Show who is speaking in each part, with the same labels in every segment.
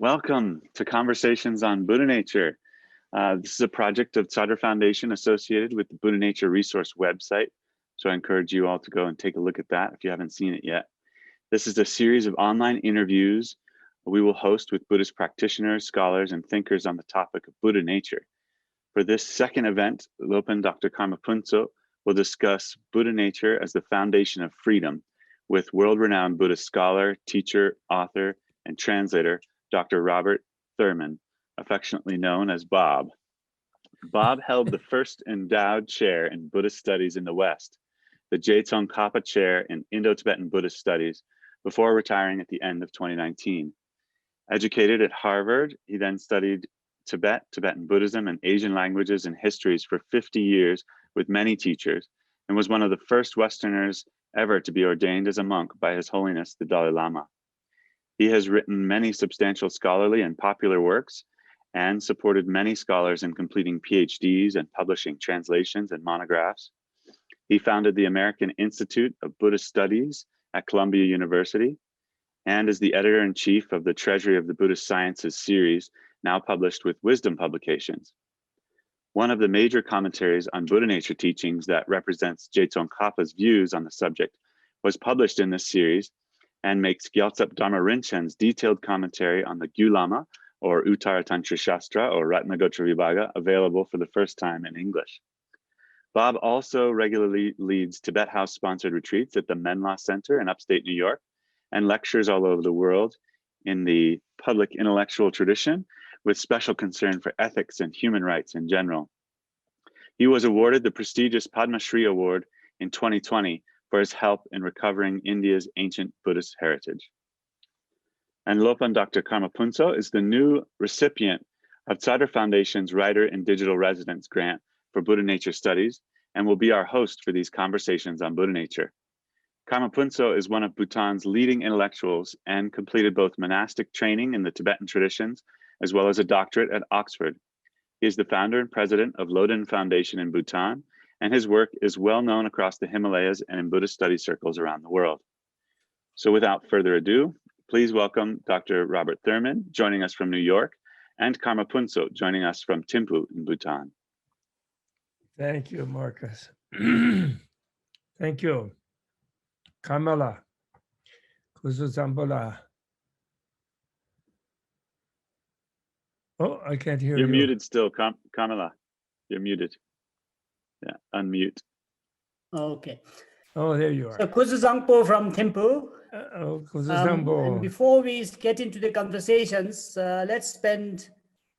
Speaker 1: Welcome to Conversations on Buddha Nature. This is a project of Chadra Foundation associated with the Buddha Nature Resource website. So I encourage you all to go and take a look at that if you haven't seen it yet. This is a series of online interviews we will host with Buddhist practitioners, scholars, and thinkers on the topic of Buddha nature. For this second event, Lopen Dr. Phuntsho will discuss Buddha nature as the foundation of freedom with world-renowned Buddhist scholar, teacher, author, and translator, Dr. Robert Thurman, affectionately known as Bob. Bob held the first endowed chair in Buddhist studies in the West, the Tsongkhapa Chair in Indo-Tibetan Buddhist Studies, before retiring at the end of 2019. Educated at Harvard, he then studied Tibetan Buddhism, and Asian languages and histories for 50 years with many teachers, and was one of the first Westerners ever to be ordained as a monk by His Holiness the Dalai Lama. He has written many substantial scholarly and popular works and supported many scholars in completing PhDs and publishing translations and monographs. He founded the American Institute of Buddhist Studies at Columbia University and is the editor-in-chief of the Treasury of the Buddhist Sciences series, now published with Wisdom Publications. One of the major commentaries on Buddha nature teachings that represents Tsongkhapa's views on the subject was published in this series and makes Gyaltsab Dharma Rinpoche's detailed commentary on the Gyulama, or Uttara Tantra Shastra, or Ratnagotra Vibhaga, available for the first time in English. Bob also regularly leads Tibet House-sponsored retreats at the Menla Center in upstate New York and lectures all over the world in the public intellectual tradition with special concern for ethics and human rights in general. He was awarded the prestigious Padma Shri Award in 2020 for his help in recovering India's ancient Buddhist heritage. And Lopen Dr. Phuntsho is the new recipient of Chadra Foundation's Writer in Digital Residence Grant for Buddha Nature Studies and will be our host for these conversations on Buddha nature. Phuntsho is one of Bhutan's leading intellectuals and completed both monastic training in the Tibetan traditions as well as a doctorate at Oxford. He is the founder and president of Lopen Foundation in Bhutan, and his work is well known across the Himalayas and in Buddhist study circles around the world. So without further ado, please welcome Dr. Robert Thurman, joining us from New York, and Phuntsho, joining us from Thimphu in Bhutan.
Speaker 2: Thank you, Marcus. Thank you. Kamala, Kuzuzambola. Oh, I can't hear you.
Speaker 1: You're muted still, Kamala. You're muted. Yeah, unmute.
Speaker 3: Okay.
Speaker 2: Oh, there you are.
Speaker 3: So Kuzuzangpo from Thimphu.
Speaker 2: Kuzuzambo.
Speaker 3: And before we get into the conversations, let's spend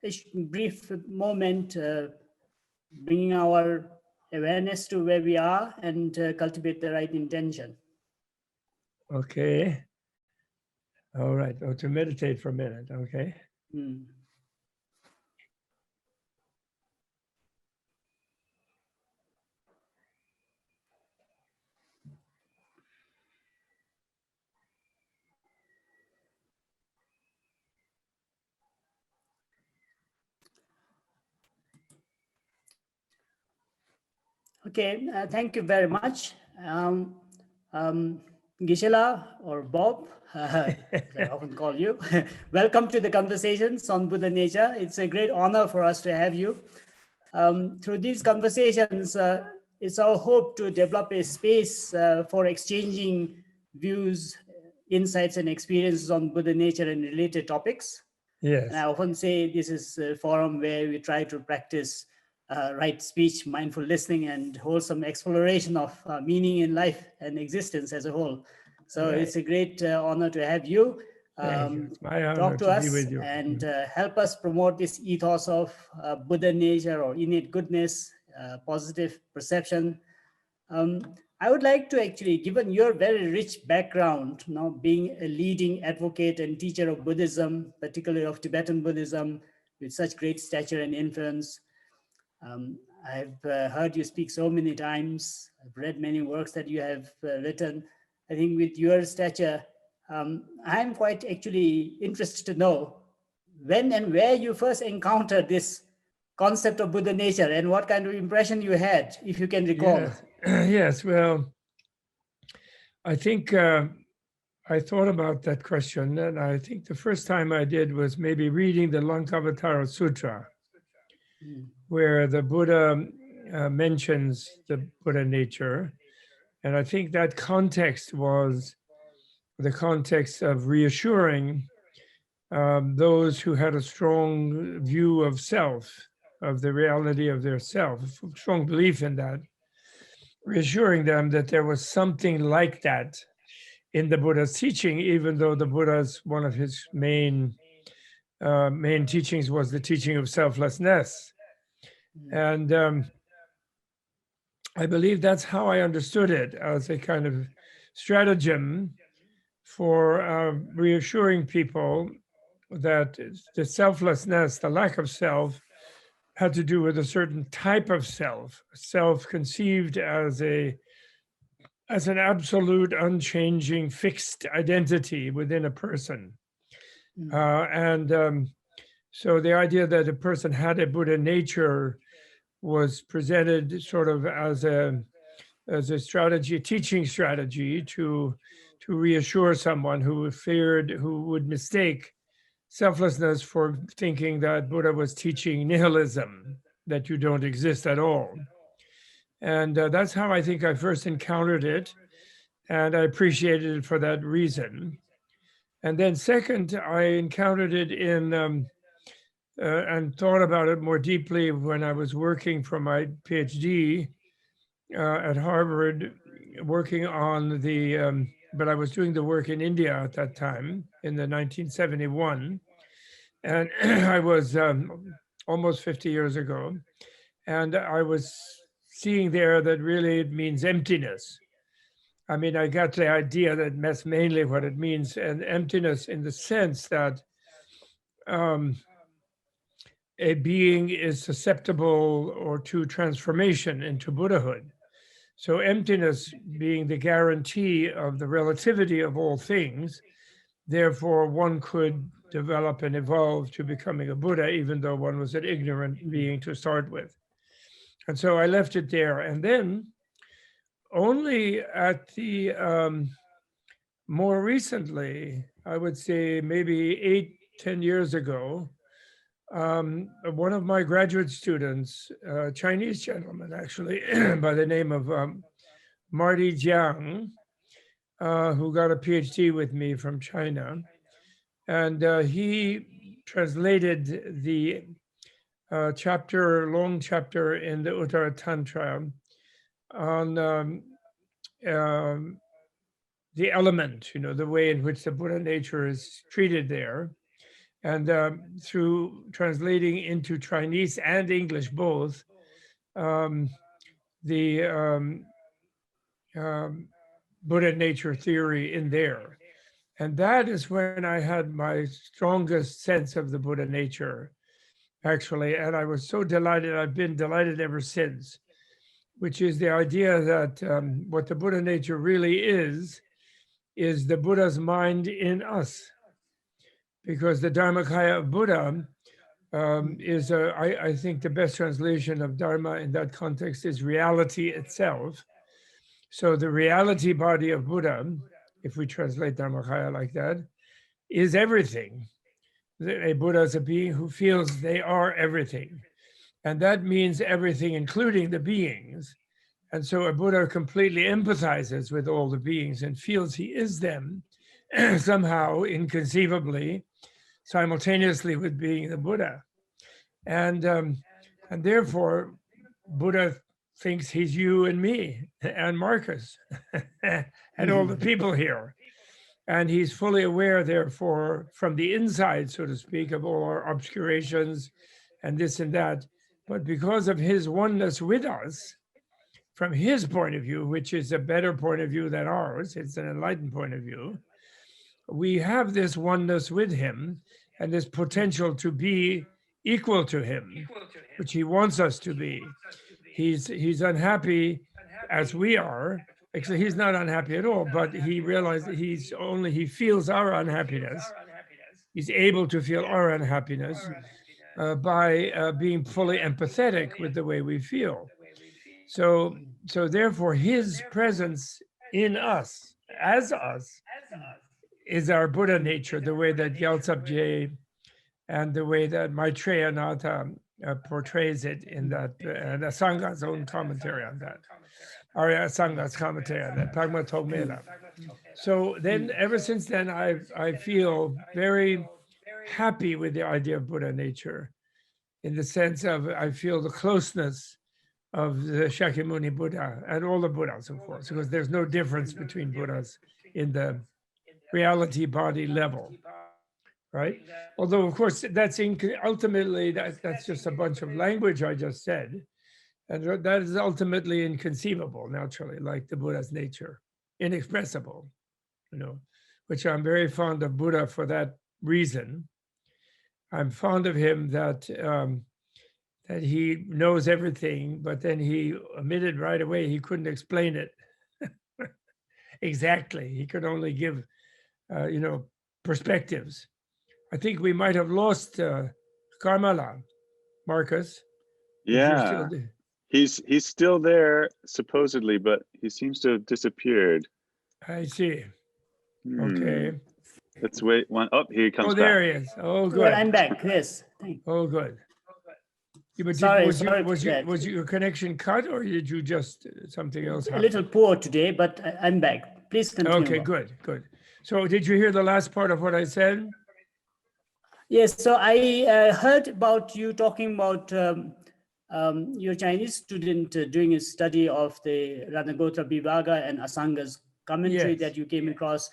Speaker 3: a brief moment bringing our awareness to where we are and cultivate the right intention.
Speaker 2: Okay. All right. Oh, to meditate for a minute. Okay.
Speaker 3: Okay, thank you very much. Gisela or Bob, I often call you. Welcome to the Conversations on Buddha Nature. It's a great honor for us to have you. Through these conversations, it's our hope to develop a space for exchanging views, insights, and experiences on Buddha nature and related topics.
Speaker 2: Yes.
Speaker 3: And I often say this is a forum where we try to practice right speech, mindful listening, and wholesome exploration of meaning in life and existence as a whole. So
Speaker 2: Right.
Speaker 3: It's a great honor to have you.
Speaker 2: It's my honor
Speaker 3: Talk to
Speaker 2: to
Speaker 3: us
Speaker 2: be with you.
Speaker 3: and help us promote this ethos of Buddha nature or innate goodness, positive perception. I would like to actually, given your very rich background, being a leading advocate and teacher of Buddhism, particularly of Tibetan Buddhism, with such great stature and influence, I've heard you speak so many times. I've read many works that you have written. I think with your stature, I'm quite actually interested to know when and where you first encountered this concept of Buddha nature and what kind of impression you had, if you can recall.
Speaker 2: Yes, yes. Well, I think I thought about that question, and I think the first time I did was maybe reading the Lankavatara Sutra, where the Buddha mentions the Buddha nature. And I think that context was the context of reassuring those who had a strong view of self, of the reality of their self, strong belief in that, reassuring them that there was something like that in the Buddha's teaching, even though the Buddha's one of his main teachings was the teaching of selflessness. And I believe that's how I understood it, as a kind of stratagem for reassuring people that the selflessness, the lack of self, had to do with a certain type of self conceived as an absolute, unchanging, fixed identity within a person. So the idea that a person had a Buddha nature was presented sort of as a strategy, a teaching strategy to reassure someone who would mistake selflessness for thinking that Buddha was teaching nihilism, that you don't exist at all. And that's how I think I first encountered it. And I appreciated it for that reason. And then second, I encountered it in, and thought about it more deeply when I was working for my PhD at Harvard, working on the, but I was doing the work in India at that time, in the 1971. And I was almost 50 years ago. And I was seeing there that really it means emptiness. I mean, I got the idea that that's mainly what it means, and emptiness in the sense that a being is susceptible or to transformation into Buddhahood. So emptiness being the guarantee of the relativity of all things, therefore one could develop and evolve to becoming a Buddha, even though one was an ignorant being to start with. And so I left it there. And then only at the more recently, I would say maybe 8-10 years ago, one of my graduate students, a Chinese gentleman actually, by the name of Marty Jiang, who got a PhD with me from China. And he translated the long chapter in the Uttara Tantra on the element, the way in which the Buddha nature is treated there. And through translating into Chinese and English both, the Buddha nature theory in there. And that is when I had my strongest sense of the Buddha nature, actually. And I was so delighted, I've been delighted ever since, which is the idea that what the Buddha nature really is the Buddha's mind in us. Because the Dharmakaya of Buddha is, I think the best translation of Dharma in that context is reality itself. So the reality body of Buddha, if we translate Dharmakaya like that, is everything. A Buddha is a being who feels they are everything. And that means everything, including the beings. And so a Buddha completely empathizes with all the beings and feels he is them somehow, inconceivably, simultaneously with being the Buddha. And therefore, Buddha thinks he's you and me and Marcus and all the people here. And he's fully aware, therefore, from the inside, so to speak, of all our obscurations and this and that. But because of his oneness with us, from his point of view, which is a better point of view than ours, it's an enlightened point of view, we have this oneness with him and this potential to be equal to him, which he wants us to be. He's unhappy as we are. Actually, he's not unhappy at all, but he realized that he feels our unhappiness. He's able to feel our unhappiness by being fully empathetic with the way we feel. So therefore, his presence in us, as us, is our Buddha nature, the way that Gyaltsab and the way that Maitreya Natha portrays it in that, and Asanga's own commentary on that, Arya Asanga's commentary on that, Pagma Togmela. So then, ever since then, I feel very happy with the idea of Buddha nature, in the sense of I feel the closeness of the Shakyamuni Buddha and all the Buddhas, of course, because there's no difference between Buddhas in the reality body level, right? Although, of course, that's ultimately that's just a bunch of language I just said, and that is ultimately inconceivable, naturally, like the Buddha's nature, inexpressible, which I'm very fond of Buddha for that reason. I'm fond of him that that he knows everything, but then he admitted right away he couldn't explain it exactly. He could only give, perspectives. I think we might have lost Carmela, Marcus.
Speaker 1: Yeah, he's still there supposedly, but he seems to have disappeared.
Speaker 2: I see. Okay.
Speaker 1: Let's wait one. Oh, here he comes.
Speaker 2: Oh, there he is. Oh, good.
Speaker 3: Well, I'm back. Yes.
Speaker 2: Oh, good. Yeah, but was your connection cut, or did you just something else happen?
Speaker 3: A little poor today, but I'm back. Please continue.
Speaker 2: Okay, good. So did you hear the last part of what I said?
Speaker 3: Yes, so I heard about you talking about your Chinese student doing a study of the Ratnagotra Vibhaga and Asanga's commentary that you came across.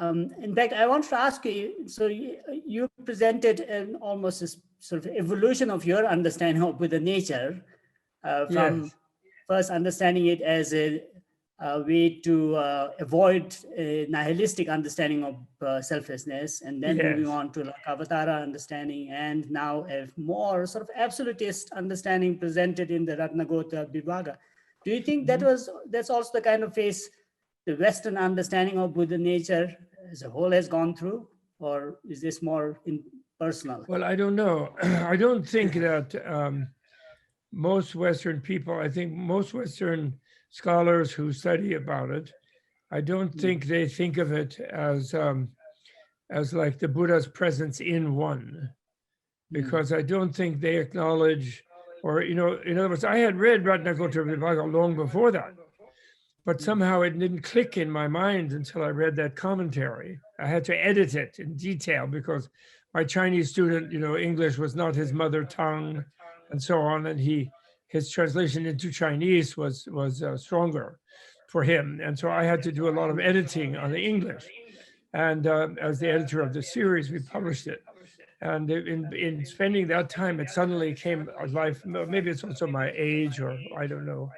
Speaker 3: In fact, I want to ask you, so you presented an almost a sort of evolution of your understanding of Buddha nature from first understanding it as a way to avoid a nihilistic understanding of selflessness, and then moving on to like Avatara understanding, and now a more sort of absolutist understanding presented in the Ratnagotra Vibhaga. Do you think that's also the kind of phase the Western understanding of Buddha nature as a whole has gone through, or is this more personal?
Speaker 2: Well, I don't know. I don't think that most Western people, I think most Western scholars who study about it, I don't think they think of it as like the Buddha's presence in one, because I don't think they acknowledge, or, in other words, I had read Ratnagotra Vibhaga long before that, but somehow it didn't click in my mind until I read that commentary. I had to edit it in detail because my Chinese student, English was not his mother tongue and so on. And his translation into Chinese was stronger for him. And so I had to do a lot of editing on the English. And as the editor of the series, we published it. And in spending that time, it suddenly came alive. Maybe it's also my age, or I don't know.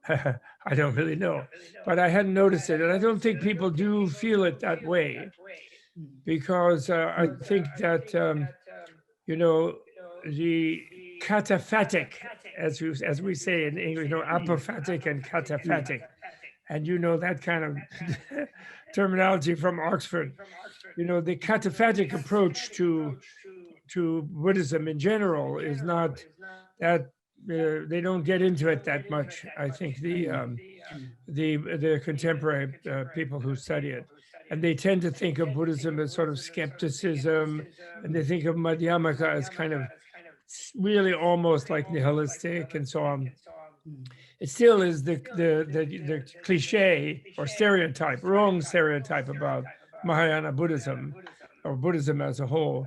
Speaker 2: I don't really know, but I hadn't noticed it. And I don't think people do feel it that way, because I think that, the cataphatic, as we say in English, apophatic and cataphatic, and that kind of terminology from Oxford, the cataphatic approach to Buddhism in general is not that. They don't get into it that much. I think the contemporary people who study it, and they tend to think of Buddhism as sort of skepticism, and they think of Madhyamaka as kind of really almost like nihilistic and so on. It still is the cliche or stereotype, wrong stereotype about Mahayana Buddhism, or Buddhism as a whole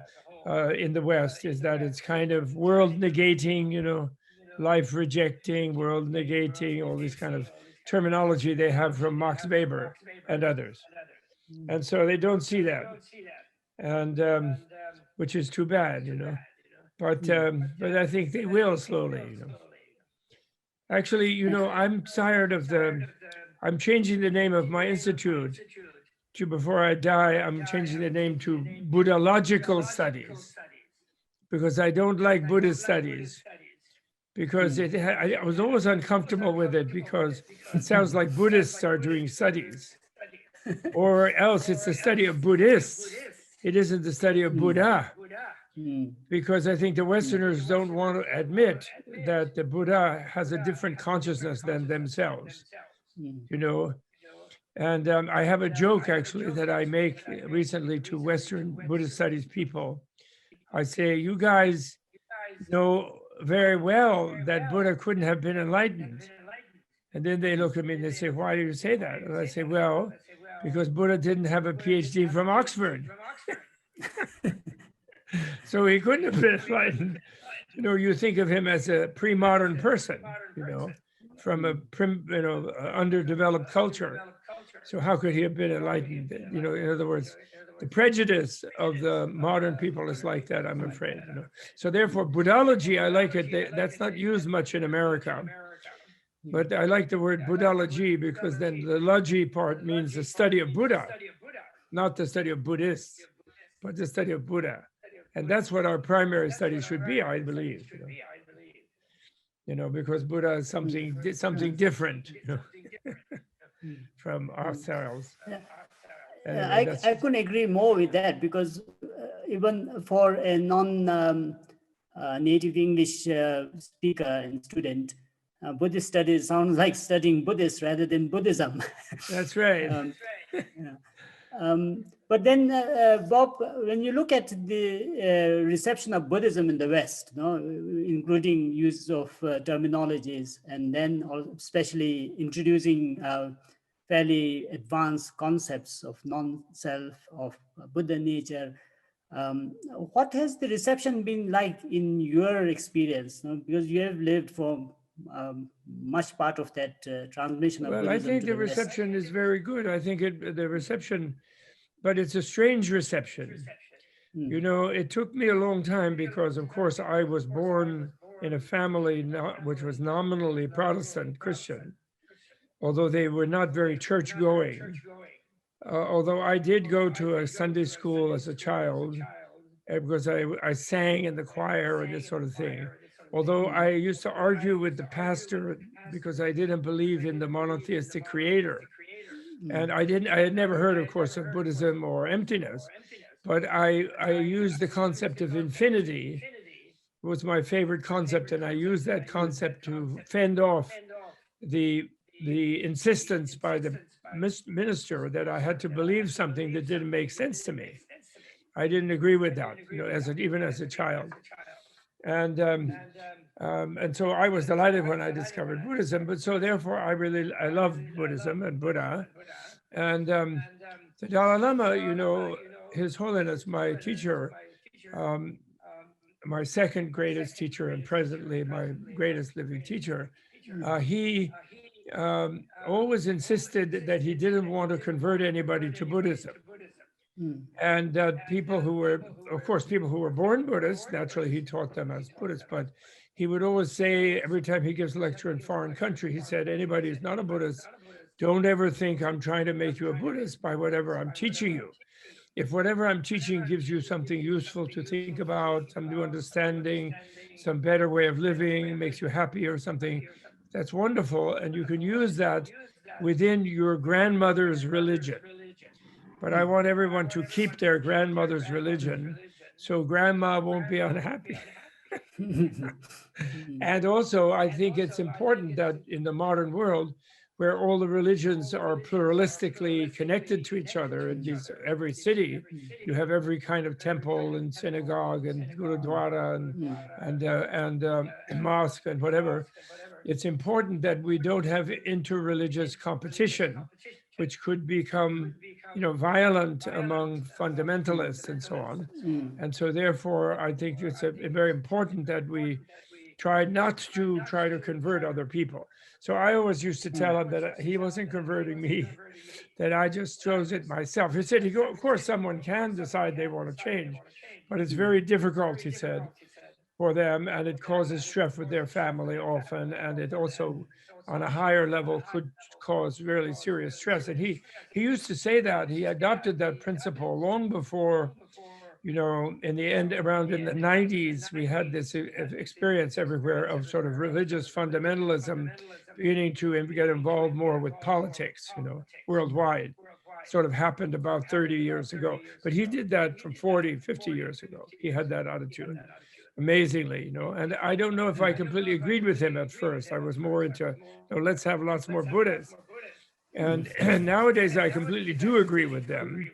Speaker 2: in the West, is that it's kind of world negating, life rejecting, world negating, all this kind of terminology they have from Max Weber and others. And so they don't see that, and which is too bad, but I think they will slowly, Actually, I'm tired of I'm changing the name of my institute to, before I die, I'm changing the name to Buddhological Studies, because I don't like Buddhist studies. Because I was always uncomfortable with it, because it sounds like Buddhists are doing studies, or else it's the study of Buddhists. It isn't the study of Buddha, because I think the Westerners don't want to admit that the Buddha has a different consciousness than themselves. And I have a joke actually that I make recently to Western Buddhist studies people. I say, you guys know very well that Buddha couldn't have been enlightened. And then they look at me and they say, why do you say that? And I say, well, because Buddha didn't have a PhD from Oxford. So he couldn't have been enlightened. You know, you think of him as a pre-modern person, you know, from a underdeveloped culture. So how could he have been enlightened? You know, in other words, the prejudice of the modern people is like that, I'm afraid. You know? So therefore, Buddhology, I like it. That's not used much in America. But I like the word Buddhology because then the logy part means the study of Buddha, not the study of Buddhists, but the study of Buddha. And that's what our primary study should be, I believe. You know, because Buddha is something different, you know, from ourselves.
Speaker 3: I couldn't agree more with that, because even for a non-native English speaker and student, Buddhist studies sounds like studying Buddhist rather than Buddhism.
Speaker 2: That's right.
Speaker 3: But then, Bob, when you look at the reception of Buddhism in the West, including use of terminologies, and then especially introducing fairly advanced concepts of non-self, of Buddha nature, what has the reception been like in your experience? Because you have lived for much part of that transmission of Buddhism.
Speaker 2: Well, I think the reception is very good. I think the reception, but it's a strange reception. You know, it took me a long time because, of course, I was born in a family which was nominally Protestant Christian, although they were not very church-going. Although I did go to a Sunday school as a child, because I sang in the choir and this sort of thing. Although I used to argue with the pastor because I didn't believe in the monotheistic creator. And I had never heard, of course, of Buddhism or emptiness, but I used the concept of infinity. It was my favorite concept, and I used that concept to fend off the insistence by the minister that I had to believe something that didn't make sense to me. I didn't agree with that, you know, even as a child. And so I was delighted when I discovered Buddhism. But so therefore, I love Buddhism and Buddha. And the Dalai Lama, you know, His Holiness, my teacher, my second greatest teacher and presently my greatest living teacher, he always insisted that he didn't want to convert anybody to Buddhism. And people who were, of course, people who were born Buddhists, naturally he taught them as Buddhists, but he would always say, every time he gives a lecture in foreign country, he said, anybody who's not a Buddhist, don't ever think I'm trying to make you a Buddhist by whatever I'm teaching you. If whatever I'm teaching gives you something useful to think about, some new understanding, some better way of living, makes you happy or something, that's wonderful. And you can use that within your grandmother's religion. But I want everyone to keep their grandmother's religion so grandma won't be unhappy. And also, I think it's important that in the modern world, where all the religions are pluralistically connected to each other, in every city, you have every kind of temple and synagogue and gurudwara and mosque and whatever. It's important that we don't have interreligious competition, which could become, you know, violent among fundamentalists and so on. And so therefore, I think it's very important that we try not to convert other people. So I always used to tell him that he wasn't converting me, that I just chose it myself. He said, of course, someone can decide they want to change, but it's very difficult, he said, for them, and it causes stress with their family often, and it also, on a higher level, could cause really serious stress. And he used to say that he adopted that principle long before, you know, in the end, around in the 90s, we had this experience everywhere of sort of religious fundamentalism beginning to get involved more with politics, you know, worldwide. Sort of happened about 30 years ago. But he did that from 40, 50 years ago. He had that attitude. Amazingly, you know, and I don't know if I completely agreed with him at first. I was more into, you know, let's have lots more Buddhists. And nowadays I completely do agree with them,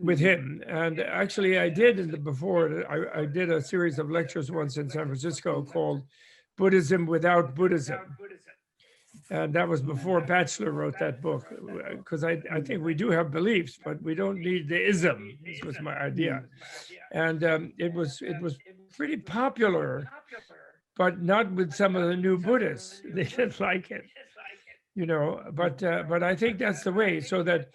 Speaker 2: with him. And actually I did I did a series of lectures once in San Francisco called Buddhism Without Buddhism. And that was before Batchelor wrote that book, because I think we do have beliefs, but we don't need the ism. This was my idea. And it was pretty popular, but not with some of the new Buddhists. They didn't like it, but I think that's the way, so that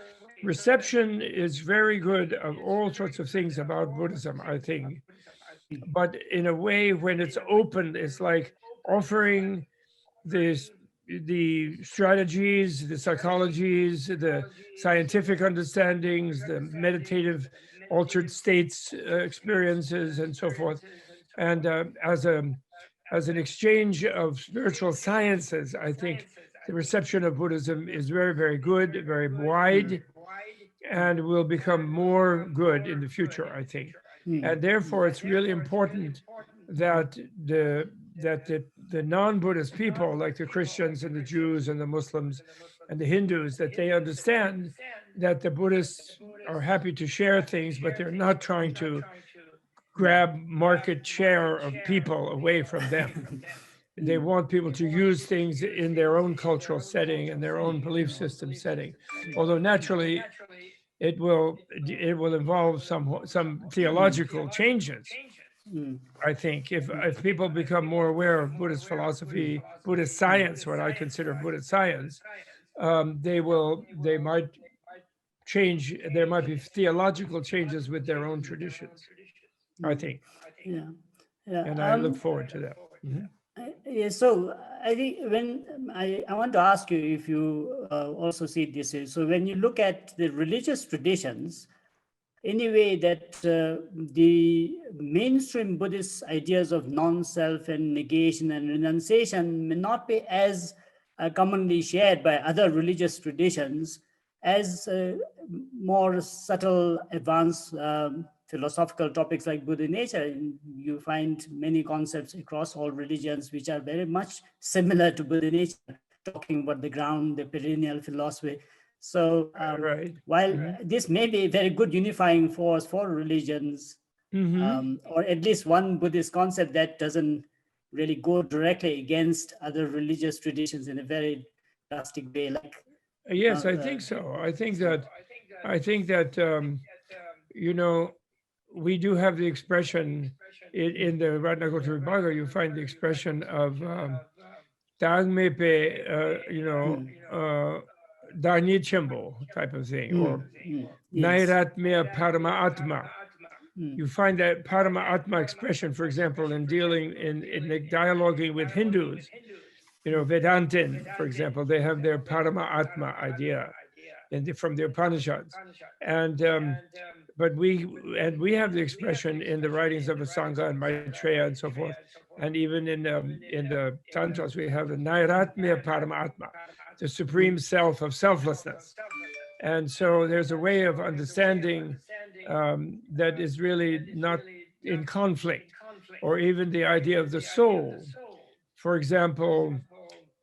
Speaker 2: reception is very good of all sorts of things about Buddhism, I think. But in a way, when it's open, it's like offering the strategies, the psychologies, the scientific understandings, the meditative altered states experiences, and so forth. And as an exchange of spiritual sciences, I think the reception of Buddhism is very, very good, very wide, and will become more good in the future, I think. And therefore, it's really important that the non-Buddhist people, like the Christians and the Jews and the Muslims and the Hindus, that they understand that the Buddhists are happy to share things, but they're not trying to grab market share of people away from them. They want people to use things in their own cultural setting and their own belief system setting. Although naturally, it will involve some theological changes. I think if people become more aware of Buddhist philosophy, Buddhist science, what I consider Buddhist science, they might change. There might be theological changes with their own traditions, I think.
Speaker 3: Yeah.
Speaker 2: And I look forward to that.
Speaker 3: Yeah, so I think when I want to ask you if you also see it this way. So when you look at the religious traditions, anyway, that the mainstream Buddhist ideas of non-self and negation and renunciation may not be as commonly shared by other religious traditions as more subtle, advanced philosophical topics like Buddha nature. You find many concepts across all religions which are very much similar to Buddha nature, talking about the ground, the perennial philosophy. So while this may be a very good unifying force for religions, or at least one Buddhist concept that doesn't really go directly against other religious traditions in a very drastic way, like
Speaker 2: yes, I think so. I think that we do have the expression in the Ratnakotra Vibhaga. You find the expression of Dangmepe, Dharnichembo type of thing, or Nairatmya Parama Atma. You find that Parama Atma expression, for example, in dialoguing with Hindus. Vedantin, for example, they have their Parama Atma idea from the Upanishads, but we have the expression in the writings of Asanga and Maitreya and so forth, and even in the Tantras we have the Nairatmya Paramatma, the supreme self of selflessness. And so there's a way of understanding that is really not in conflict, or even the idea of the soul. For example,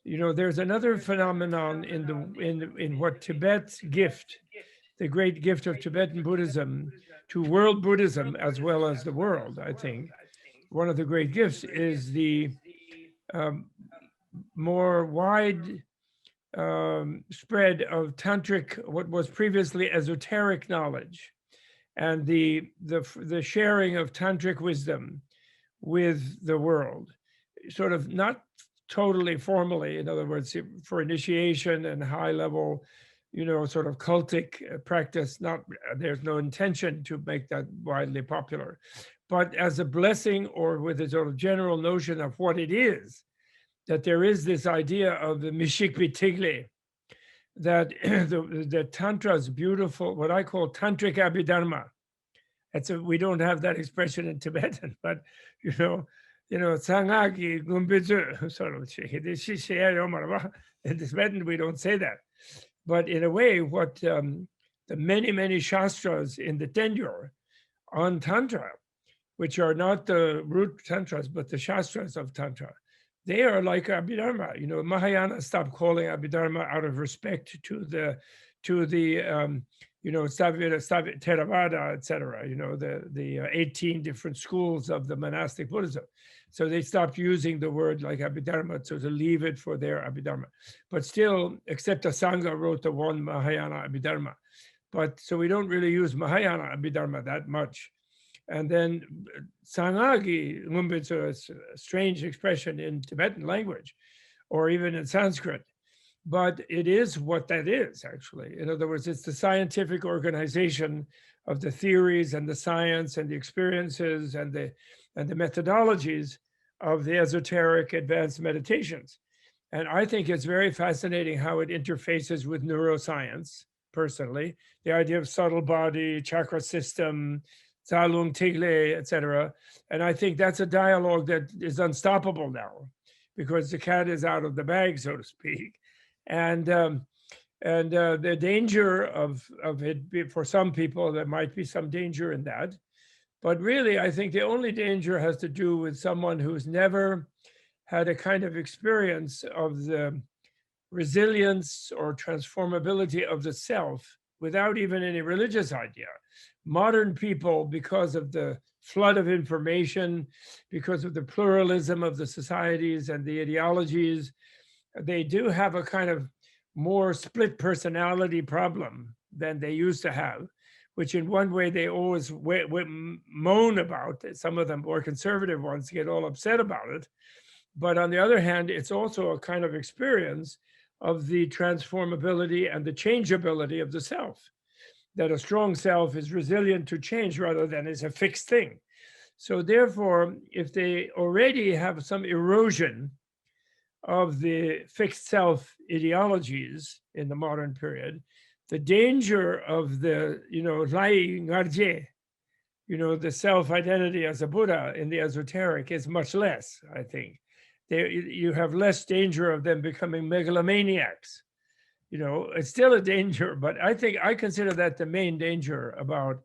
Speaker 2: there's another phenomenon in what Tibet's gift, the great gift of Tibetan Buddhism to world Buddhism as well as the world, I think. One of the great gifts is the more wide spread of tantric, what was previously esoteric knowledge, and the sharing of tantric wisdom with the world, sort of not totally formally, in other words, for initiation and high level, sort of cultic practice. There's no intention to make that widely popular, but as a blessing, or with a sort of general notion of what it is, that there is this idea of the Mishikpi Tigle, that the Tantra's beautiful, what I call Tantric Abhidharma. We don't have that expression in Tibetan, but Sangaki Gumbidzu, sort of, in Tibetan we don't say that. But in a way, what the many Shastras in the tenure on Tantra, which are not the root Tantras, but the Shastras of Tantra, they are like Abhidharma. You know, Mahayana stopped calling Abhidharma out of respect to the you know, Theravada, etc. You know, the 18 different schools of the monastic Buddhism. So they stopped using the word like Abhidharma, so to leave it for their Abhidharma. But still, except Asanga wrote the one Mahayana Abhidharma. But so we don't really use Mahayana Abhidharma that much. And then Sangagi, it's a strange expression in Tibetan language, or even in Sanskrit. But it is what that is, actually. In other words, it's the scientific organization of the theories and the science and the experiences and the methodologies of the esoteric advanced meditations. And I think it's very fascinating how it interfaces with neuroscience, personally. The idea of subtle body, chakra system, Zalung Tigle, etc. And I think that's a dialogue that is unstoppable now, because the cat is out of the bag, so to speak. And the danger of it, for some people, there might be some danger in that. But really, I think the only danger has to do with someone who's never had a kind of experience of the resilience or transformability of the self without even any religious idea. Modern people, because of the flood of information, because of the pluralism of the societies and the ideologies, they do have a kind of more split personality problem than they used to have, which in one way they always moan about. Some of them more conservative ones get all upset about it. But on the other hand, it's also a kind of experience of the transformability and the changeability of the self, that a strong self is resilient to change rather than is a fixed thing. So therefore, if they already have some erosion of the fixed self ideologies in the modern period, the danger of the, Lai Ngarje, the self-identity as a Buddha in the esoteric is much less, I think. You have less danger of them becoming megalomaniacs. It's still a danger, but I consider that the main danger about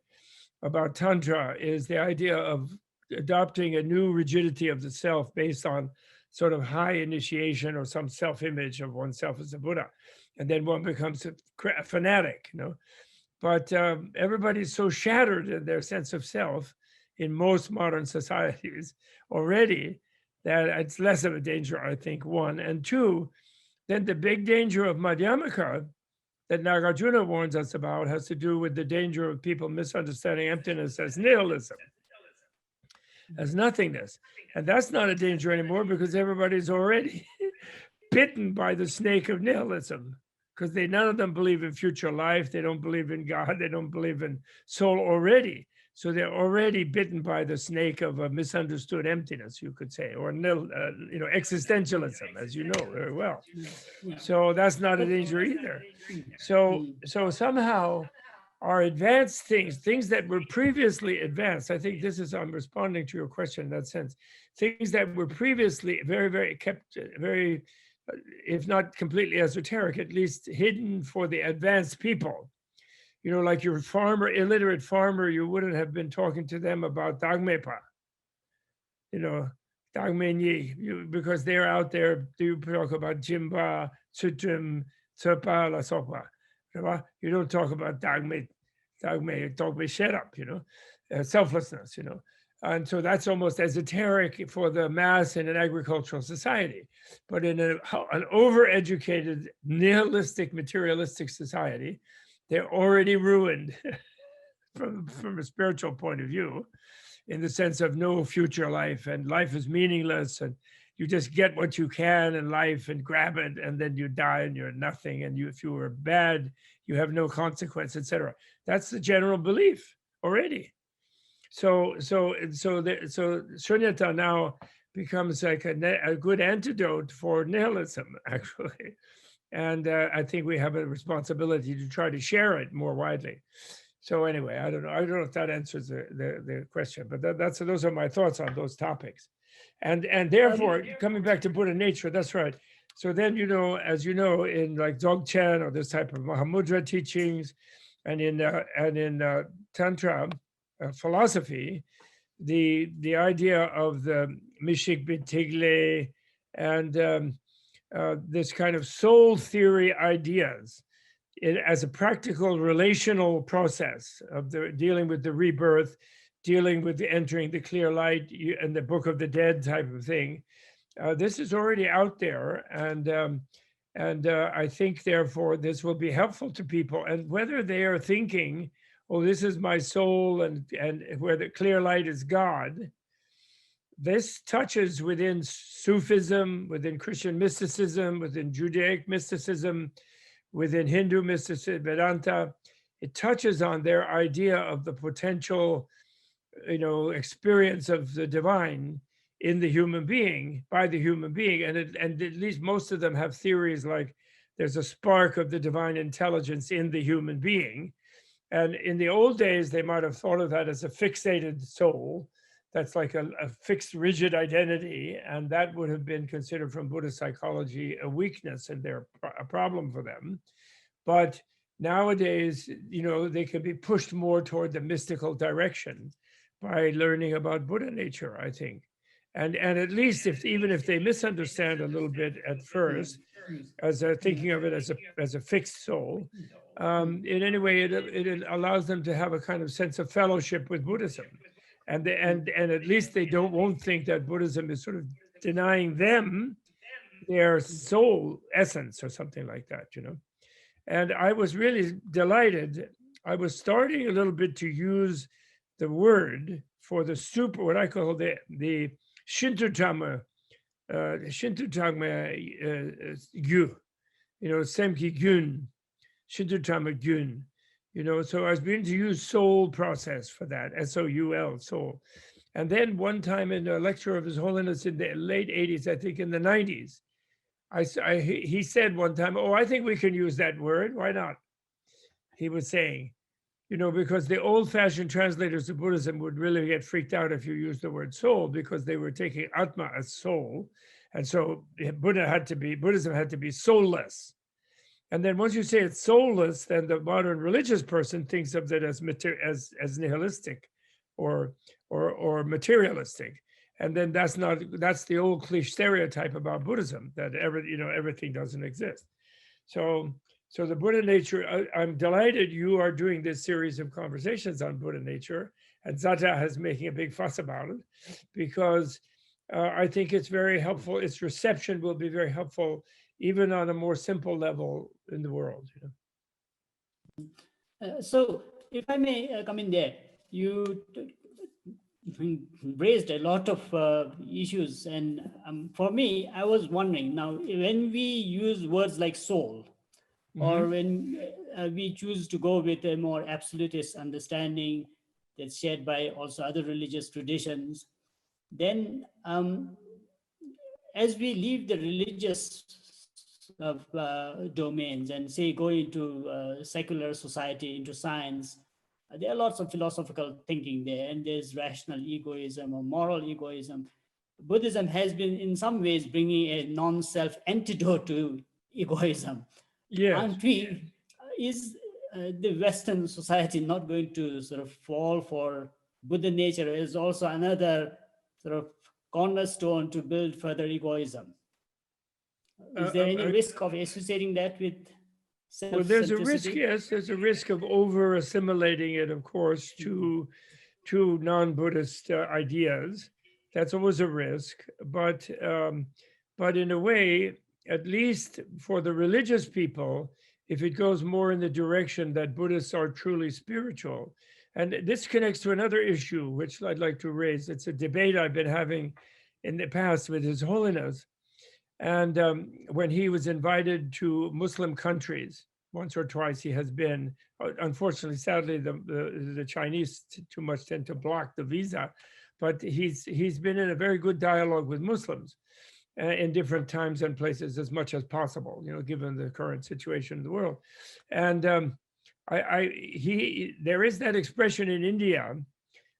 Speaker 2: Tantra is the idea of adopting a new rigidity of the self based on sort of high initiation or some self-image of oneself as a Buddha. And then one becomes a fanatic, But everybody's so shattered in their sense of self in most modern societies already that it's less of a danger, I think, one. And two, then the big danger of Madhyamaka that Nagarjuna warns us about has to do with the danger of people misunderstanding emptiness as nihilism, as nothingness. And that's not a danger anymore because everybody's already bitten by the snake of nihilism, because none of them believe in future life. They don't believe in God. They don't believe in soul already. So they're already bitten by the snake of a misunderstood emptiness, you could say, or existentialism, as you know very well. So that's not a danger either. So somehow our advanced things that were previously advanced, I think I'm responding to your question in that sense, things that were previously very, very kept very, if not completely esoteric, at least hidden for the advanced people. Like your illiterate farmer, you wouldn't have been talking to them about Dagmepa, Dagmenyi, because they're out there. You talk about Jimba, Tsutrim, Tsopa, La Sopa. You don't talk about Dagme, shut up, selflessness, And so that's almost esoteric for the mass in an agricultural society. But in an overeducated, nihilistic, materialistic society, they're already ruined from a spiritual point of view, in the sense of no future life, and life is meaningless, and you just get what you can in life and grab it, and then you die and you're nothing, and if you were bad, you have no consequence, etc. That's the general belief already. So shunyata now becomes like a good antidote for nihilism, actually. And I think we have a responsibility to try to share it more widely. So anyway, I don't know if that answers the question, but those are my thoughts on those topics. And therefore, coming back to Buddha nature, that's right. So then, as you know, in like Dzogchen or this type of Mahamudra teachings, and in Tantra philosophy, the idea of the Mishik Bitigle and this kind of soul theory ideas as a practical relational process of dealing with the rebirth, dealing with entering the clear light and the Book of the Dead type of thing. This is already out there, and I think therefore this will be helpful to people. And whether they are thinking, "Oh, this is my soul," and where the clear light is God, this touches within Sufism, within Christian mysticism, within Judaic mysticism, within Hindu mysticism, Vedanta. It touches on their idea of the potential, experience of the divine in the human being, by the human being. And at least most of them have theories like there's a spark of the divine intelligence in the human being. And in the old days, they might have thought of that as a fixated soul. That's like a fixed, rigid identity. And that would have been considered from Buddhist psychology a weakness and a problem for them. But nowadays, they can be pushed more toward the mystical direction by learning about Buddha nature, I think. And at least even if they misunderstand a little bit at first, as they're thinking of it as a fixed soul, in any way, it allows them to have a kind of sense of fellowship with Buddhism. And at least they won't think that Buddhism is sort of denying them their soul essence or something like that, And I was really delighted. I was starting a little bit to use the word for the what I call the Shintutama Gyu, Semki Gyun, Shintutama Gyun, so I was beginning to use soul process for that, S-O-U-L, soul. And then one time in a lecture of His Holiness in the late 80s, I think in the 90s, he said one time, "Oh, I think we can use that word. Why not?" He was saying, because the old-fashioned translators of Buddhism would really get freaked out if you used the word soul, because they were taking Atma as soul. And so Buddhism had to be soulless. And then once you say it's soulless, then the modern religious person thinks of it as nihilistic or materialistic. And then that's the old cliche stereotype about Buddhism, that everything doesn't exist. So the Buddha nature, I'm delighted you are doing this series of conversations on Buddha nature, and Zata is making a big fuss about it, because I think it's very helpful. Its reception will be very helpful, even on a more simple level in the world.
Speaker 3: So if I may come in there, you raised a lot of issues. And for me, I was wondering, now, when we use words like soul, or when we choose to go with a more absolutist understanding that's shared by also other religious traditions, then as we leave the religious domains and say go into secular society, into science, there are lots of philosophical thinking there, and there's rational egoism or moral egoism. Buddhism has been in some ways bringing a non-self antidote to egoism.
Speaker 2: Yes.
Speaker 3: Aren't we? Is the Western society not going to sort of fall for Buddha nature as also another sort of cornerstone to build further egoism? Is there any risk of associating that with self-centricity?
Speaker 2: Well, there's a risk, yes. There's a risk of over-assimilating it, of course, to non-Buddhist ideas. That's always a risk. But in a way, at least for the religious people, if it goes more in the direction that Buddhists are truly spiritual. And this connects to another issue, which I'd like to raise. It's a debate I've been having in the past with His Holiness. And when he was invited to Muslim countries, once or twice he has been, unfortunately, sadly, the Chinese too much tend to block the visa, but he's been in a very good dialogue with Muslims in different times and places as much as possible, given the current situation in the world. And there is that expression in India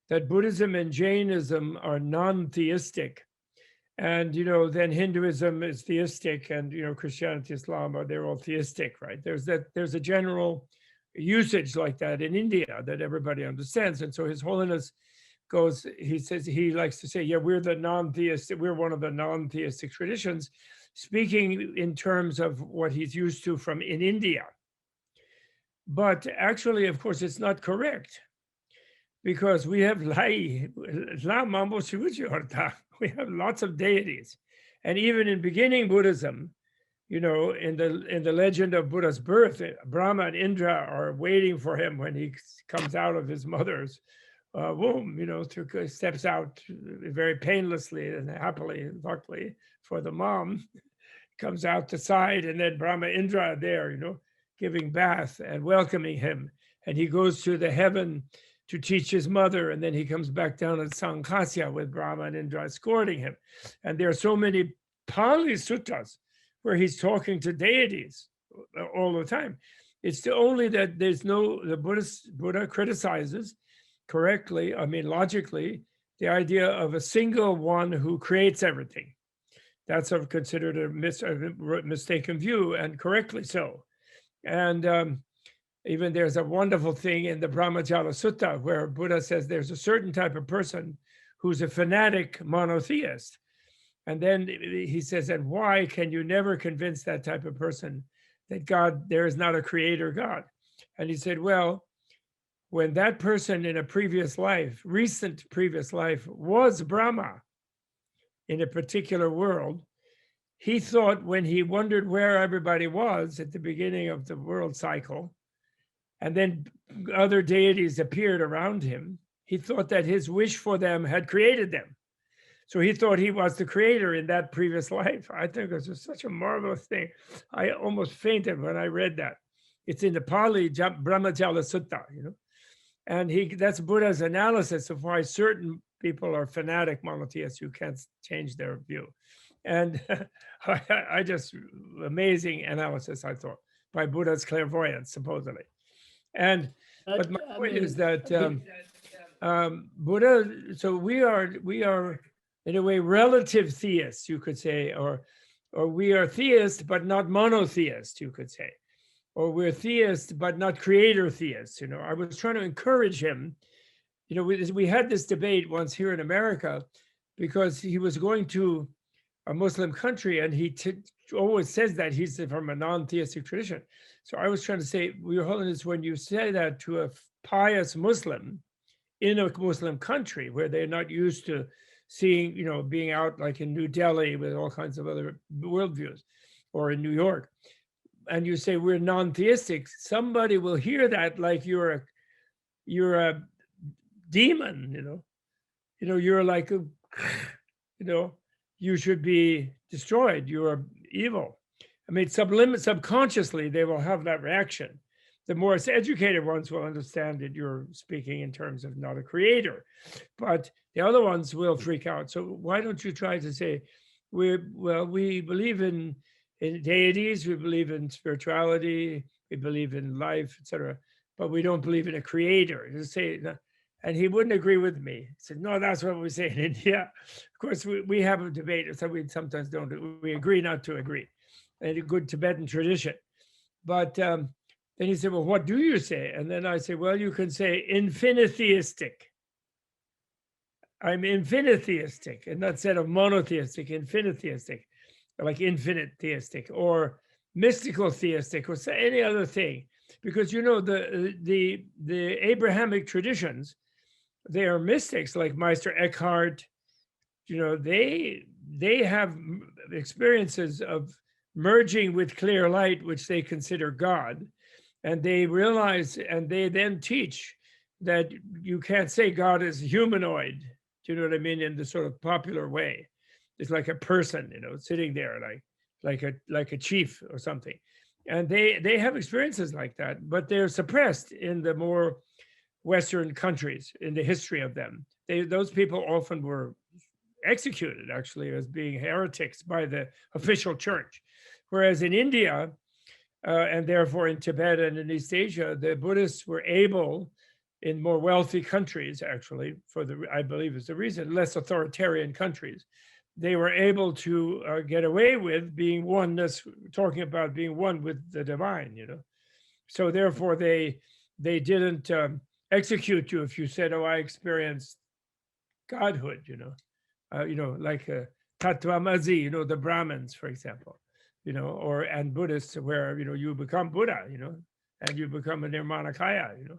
Speaker 2: that Buddhism and Jainism are non-theistic. And, then Hinduism is theistic, and, Christianity, Islam, they're all theistic, right? There's a general usage like that in India that everybody understands. And so His Holiness goes, he says, he likes to say, yeah, we're the non-theistic, we're one of the non-theistic traditions, speaking in terms of what he's used to from in India. But actually, of course, it's not correct, because we have we have lots of deities. And even in beginning Buddhism, in the legend of Buddha's birth, Brahma and Indra are waiting for him when he comes out of his mother's womb, steps out very painlessly and happily and luckily for the mom, comes out the side, and then Brahma Indra are there, giving bath and welcoming him. And he goes to the heaven to teach his mother, and then he comes back down at Sankhasya with Brahma and Indra escorting him. And there are so many Pali suttas where he's talking to deities all the time. It's only that the Buddha criticizes correctly, logically, the idea of a single one who creates everything. That's considered a mistaken view, and correctly so. And even there's a wonderful thing in the Brahmajala Sutta where Buddha says there's a certain type of person who's a fanatic monotheist. And then he says, and why can you never convince that type of person that there is not a creator God? And he said, well, when that person in a recent previous life was Brahma in a particular world, he thought, when he wondered where everybody was at the beginning of the world cycle, and then other deities appeared around him, he thought that his wish for them had created them. So he thought he was the creator in that previous life. I think it was such a marvelous thing. I almost fainted when I read that. It's in the Pali Brahmajala Sutta, And that's Buddha's analysis of why certain people are fanatic monotheists who can't change their view. And I just, amazing analysis, I thought, by Buddha's clairvoyance, supposedly. But my point is that Buddha, so we are in a way relative theists, you could say, or we are theists but not monotheists, you could say, or we're theists but not creator theists. I was trying to encourage him. We had this debate once here in America, because he was going to a Muslim country, and he always says that he's from a non-theistic tradition. So I was trying to say, Your Holiness, when you say that to a pious Muslim in a Muslim country where they're not used to seeing, being out like in New Delhi with all kinds of other worldviews, or in New York, and you say we're non-theistic, somebody will hear that like you're a demon, you're like you should be destroyed, you are evil. Subconsciously, they will have that reaction. The more educated ones will understand that you're speaking in terms of not a creator, but the other ones will freak out. So why don't you try to say, we believe in deities, we believe in spirituality, we believe in life, etc., but we don't believe in a creator. Just say, and he wouldn't agree with me. He said, no, that's what we say in India. Of course, we have a debate, so we sometimes don't. We agree not to agree, in a good Tibetan tradition. But then he said, well, what do you say? And then I say, well, you can say infinitheistic. I'm infinitheistic, and not said of monotheistic, infinitheistic, like infinite theistic, or mystical theistic, or say any other thing. Because the Abrahamic traditions, they are mystics like Meister Eckhart. They have experiences of merging with clear light, which they consider God, and they realize, and they then teach that you can't say God is humanoid. Do you know what I mean? In the sort of popular way, it's like a person, sitting there, like a chief or something. And they have experiences like that, but they're suppressed in the more Western countries in the history of them. Those people often were executed, actually, as being heretics by the official church. Whereas in India, and therefore in Tibet and in East Asia, the Buddhists were able, in more wealthy countries, actually, I believe is the reason, less authoritarian countries, they were able to get away with being oneness, talking about being one with the divine, So therefore, they didn't execute you if you said, oh, I experienced godhood, like Tattvamasi, the Brahmins, for example, and Buddhists, where you become Buddha, and you become a Nirmanakaya.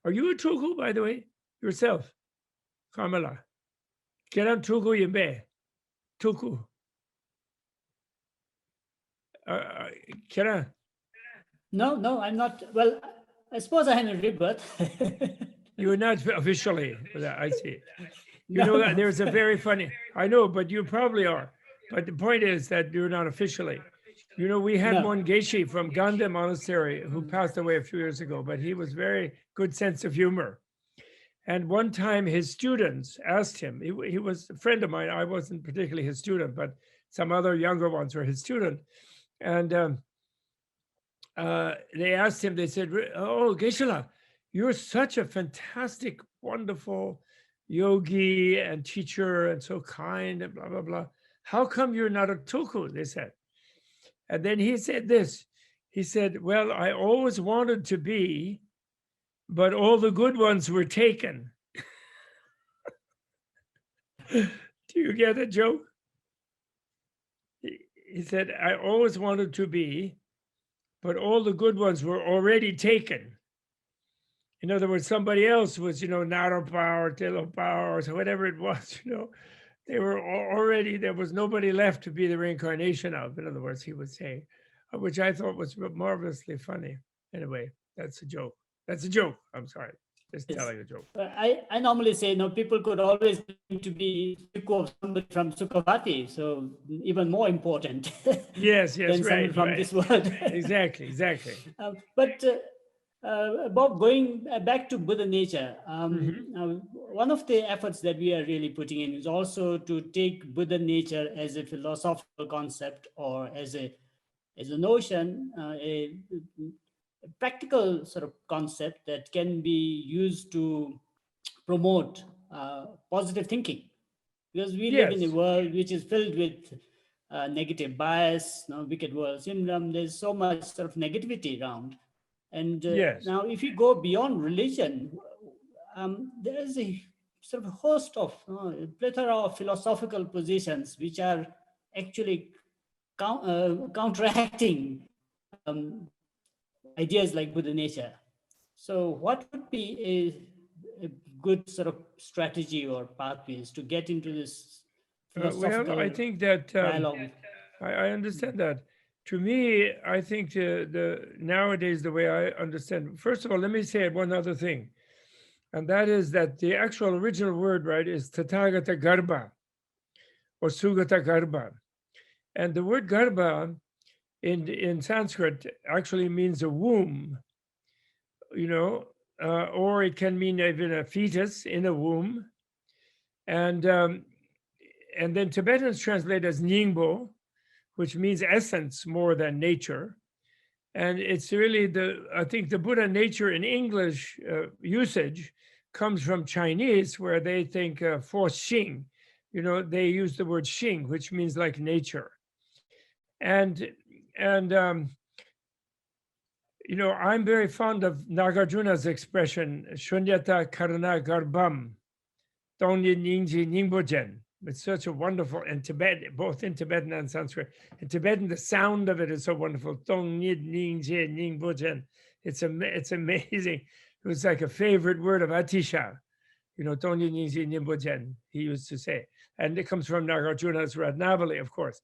Speaker 2: Are you a Tuku, by the way, yourself, Kamala? Kiran Tuku Yimbe, Tuku. Kiran?
Speaker 3: No, I'm not. Well, I suppose I'm a rebirth.
Speaker 2: You're not officially, I see.
Speaker 3: No, no.
Speaker 2: There's a very funny, I know, but you probably are. But the point is that you're not officially. We had
Speaker 3: No.
Speaker 2: one Geshe from Ganda Monastery who passed away a few years ago, but he was very good sense of humor. And one time his students asked him, he was a friend of mine, I wasn't particularly his student, but some other younger ones were his student. And they asked him, they said, "Oh, Geshe-la, you're such a fantastic, wonderful yogi and teacher and so kind and blah, blah, blah. How come you're not a Tuku?" They said. And then he said this. He said, "Well, I always wanted to be, but all the good ones were taken." Do you get the joke? He said, "I always wanted to be, but all the good ones were already taken." In other words, somebody else was, Naropa or Telopa or whatever it was, they were already, there was nobody left to be the reincarnation of, in other words, he would say, which I thought was marvelously funny. Anyway, that's a joke. That's a joke. I'm sorry. Just telling a joke.
Speaker 3: I normally say, people could always claim to be Sukho of somebody from Sukhavati, so even more important.
Speaker 2: Yes,
Speaker 3: than
Speaker 2: right.
Speaker 3: From this world.
Speaker 2: Exactly.
Speaker 3: But Bob, going back to Buddha nature, one of the efforts that we are really putting in is also to take Buddha nature as a philosophical concept or as a notion, a practical sort of concept that can be used to promote positive thinking, because we live in a world which is filled with negative bias, wicked world syndrome. There's so much sort of negativity around. And now if you go beyond religion, there is a sort of host of plethora of philosophical positions which are actually counteracting ideas like Buddha nature. So what would be a good sort of strategy or pathways to get into this philosophical
Speaker 2: I think that
Speaker 3: dialogue?
Speaker 2: I understand that. To me, I think the nowadays, the way I understand, first of all, let me say one other thing. And that is that the actual original word, right, is Tathagata Garbha or Sugata Garbha. And the word Garbha in Sanskrit actually means a womb, or it can mean even a fetus in a womb. And then Tibetans translate as Nyingbo, which means essence more than nature. And it's really I think the Buddha nature in English usage comes from Chinese, where they think for Xing, they use the word Xing, which means like nature. And I'm very fond of Nagarjuna's expression, Shunyata Karuna Garbham, Dongyin Nyingji Ningbojen. It's such a wonderful, in Tibetan, both in Tibetan and Sanskrit. In Tibetan, the sound of it is so wonderful. Dongyin Nyingji Ningbojen. It's amazing. It was like a favorite word of Atisha. Dongyin Nyingji Ningbojen, he used to say. And it comes from Nagarjuna's Ratnavali, of course.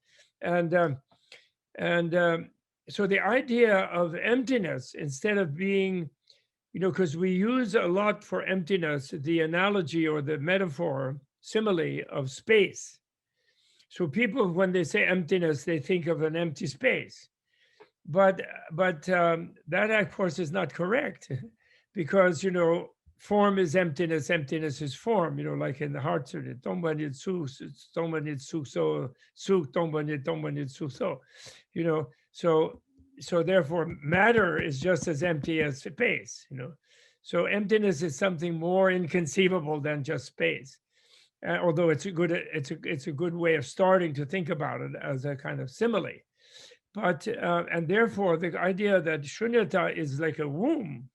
Speaker 2: So the idea of emptiness, instead of being, because we use a lot for emptiness, the analogy or the metaphor, simile of space. So people, when they say emptiness, they think of an empty space. But that, of course, is not correct, because, form is emptiness, emptiness is form, like in the heart surgery. So therefore matter is just as empty as space, So emptiness is something more inconceivable than just space. Although it's a good way of starting to think about it as a kind of simile. But and therefore the idea that shunyata is like a womb,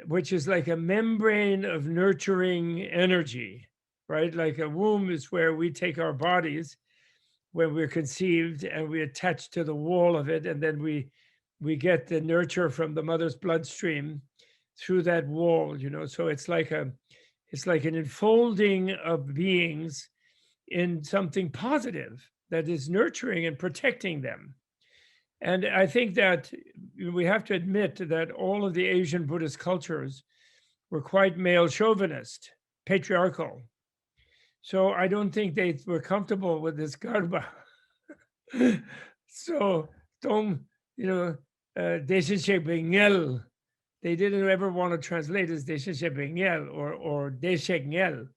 Speaker 2: which is like a membrane of nurturing energy, right? Like a womb is where we take our bodies when we're conceived and we attach to the wall of it, and then we get the nurture from the mother's bloodstream through that wall, you know. So it's like an enfolding of beings in something positive that is nurturing and protecting them. And I think that we have to admit that all of the Asian Buddhist cultures were quite male chauvinist, patriarchal. So I don't think they were comfortable with this garba. So don't, you know, deshe bengel. They didn't ever want to translate as deshe bengel or deshe ngel,